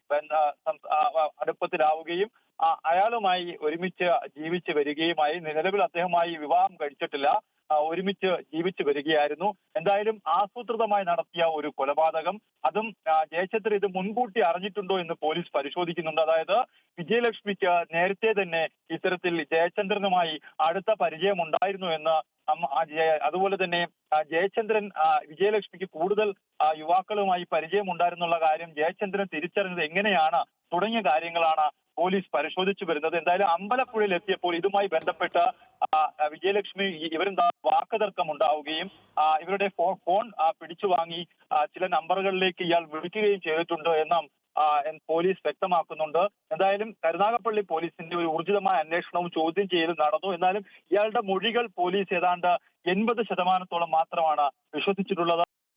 അടുപ്പത്തിലാവുകയും അയാളുമായി ഒരുമിച്ച് ജീവിച്ചു വരികയുമായി. നിലവിൽ അദ്ദേഹമായി വിവാഹം കഴിച്ചിട്ടില്ല, ഒരുമിച്ച് ജീവിച്ചു വരികയായിരുന്നു. എന്തായാലും ആസൂത്രിതമായി നടത്തിയ ഒരു കൊലപാതകം, അതും ജയചന്ദ്രൻ ഇത് മുൻകൂട്ടി അറിഞ്ഞിട്ടുണ്ടോ എന്ന് പോലീസ് പരിശോധിക്കുന്നുണ്ട്. അതായത് വിജയലക്ഷ്മിക്ക് നേരത്തെ തന്നെ ഇത്തരത്തിൽ ജയചന്ദ്രനുമായി അടുത്ത പരിചയം ഉണ്ടായിരുന്നു എന്ന്, അതുപോലെ തന്നെ ജയചന്ദ്രൻ വിജയലക്ഷ്മിക്ക് കൂടുതൽ യുവാക്കളുമായി പരിചയം ഉണ്ടായിരുന്നുള്ള കാര്യം ജയചന്ദ്രൻ തിരിച്ചറിഞ്ഞത് എങ്ങനെയാണ് തുടങ്ങിയ കാര്യങ്ങളാണ് പോലീസ് പരിശോധിച്ചു വരുന്നത്. എന്തായാലും അമ്പലപ്പുഴയിൽ എത്തിയപ്പോൾ ഇതുമായി ബന്ധപ്പെട്ട് വിജയലക്ഷ്മി ഇവരും വാക്കുതർക്കം ഉണ്ടാവുകയും ഇവരുടെ ഫോൺ പിടിച്ചു വാങ്ങി ചില നമ്പറുകളിലേക്ക് ഇയാൾ വിളിക്കുകയും ചെയ്തിട്ടുണ്ട് എന്നും പോലീസ് വ്യക്തമാക്കുന്നുണ്ട്. എന്തായാലും കരുനാഗപ്പള്ളി പോലീസിന്റെ ഒരു ഊർജിതമായ അന്വേഷണവും ചോദ്യം ചെയ്യലും നടന്നു. എന്നാലും ഇയാളുടെ മൊഴികൾ പോലീസ് ഏതാണ്ട് 80% മാത്രമാണ് വിശ്വസിച്ചിട്ടുള്ളത്.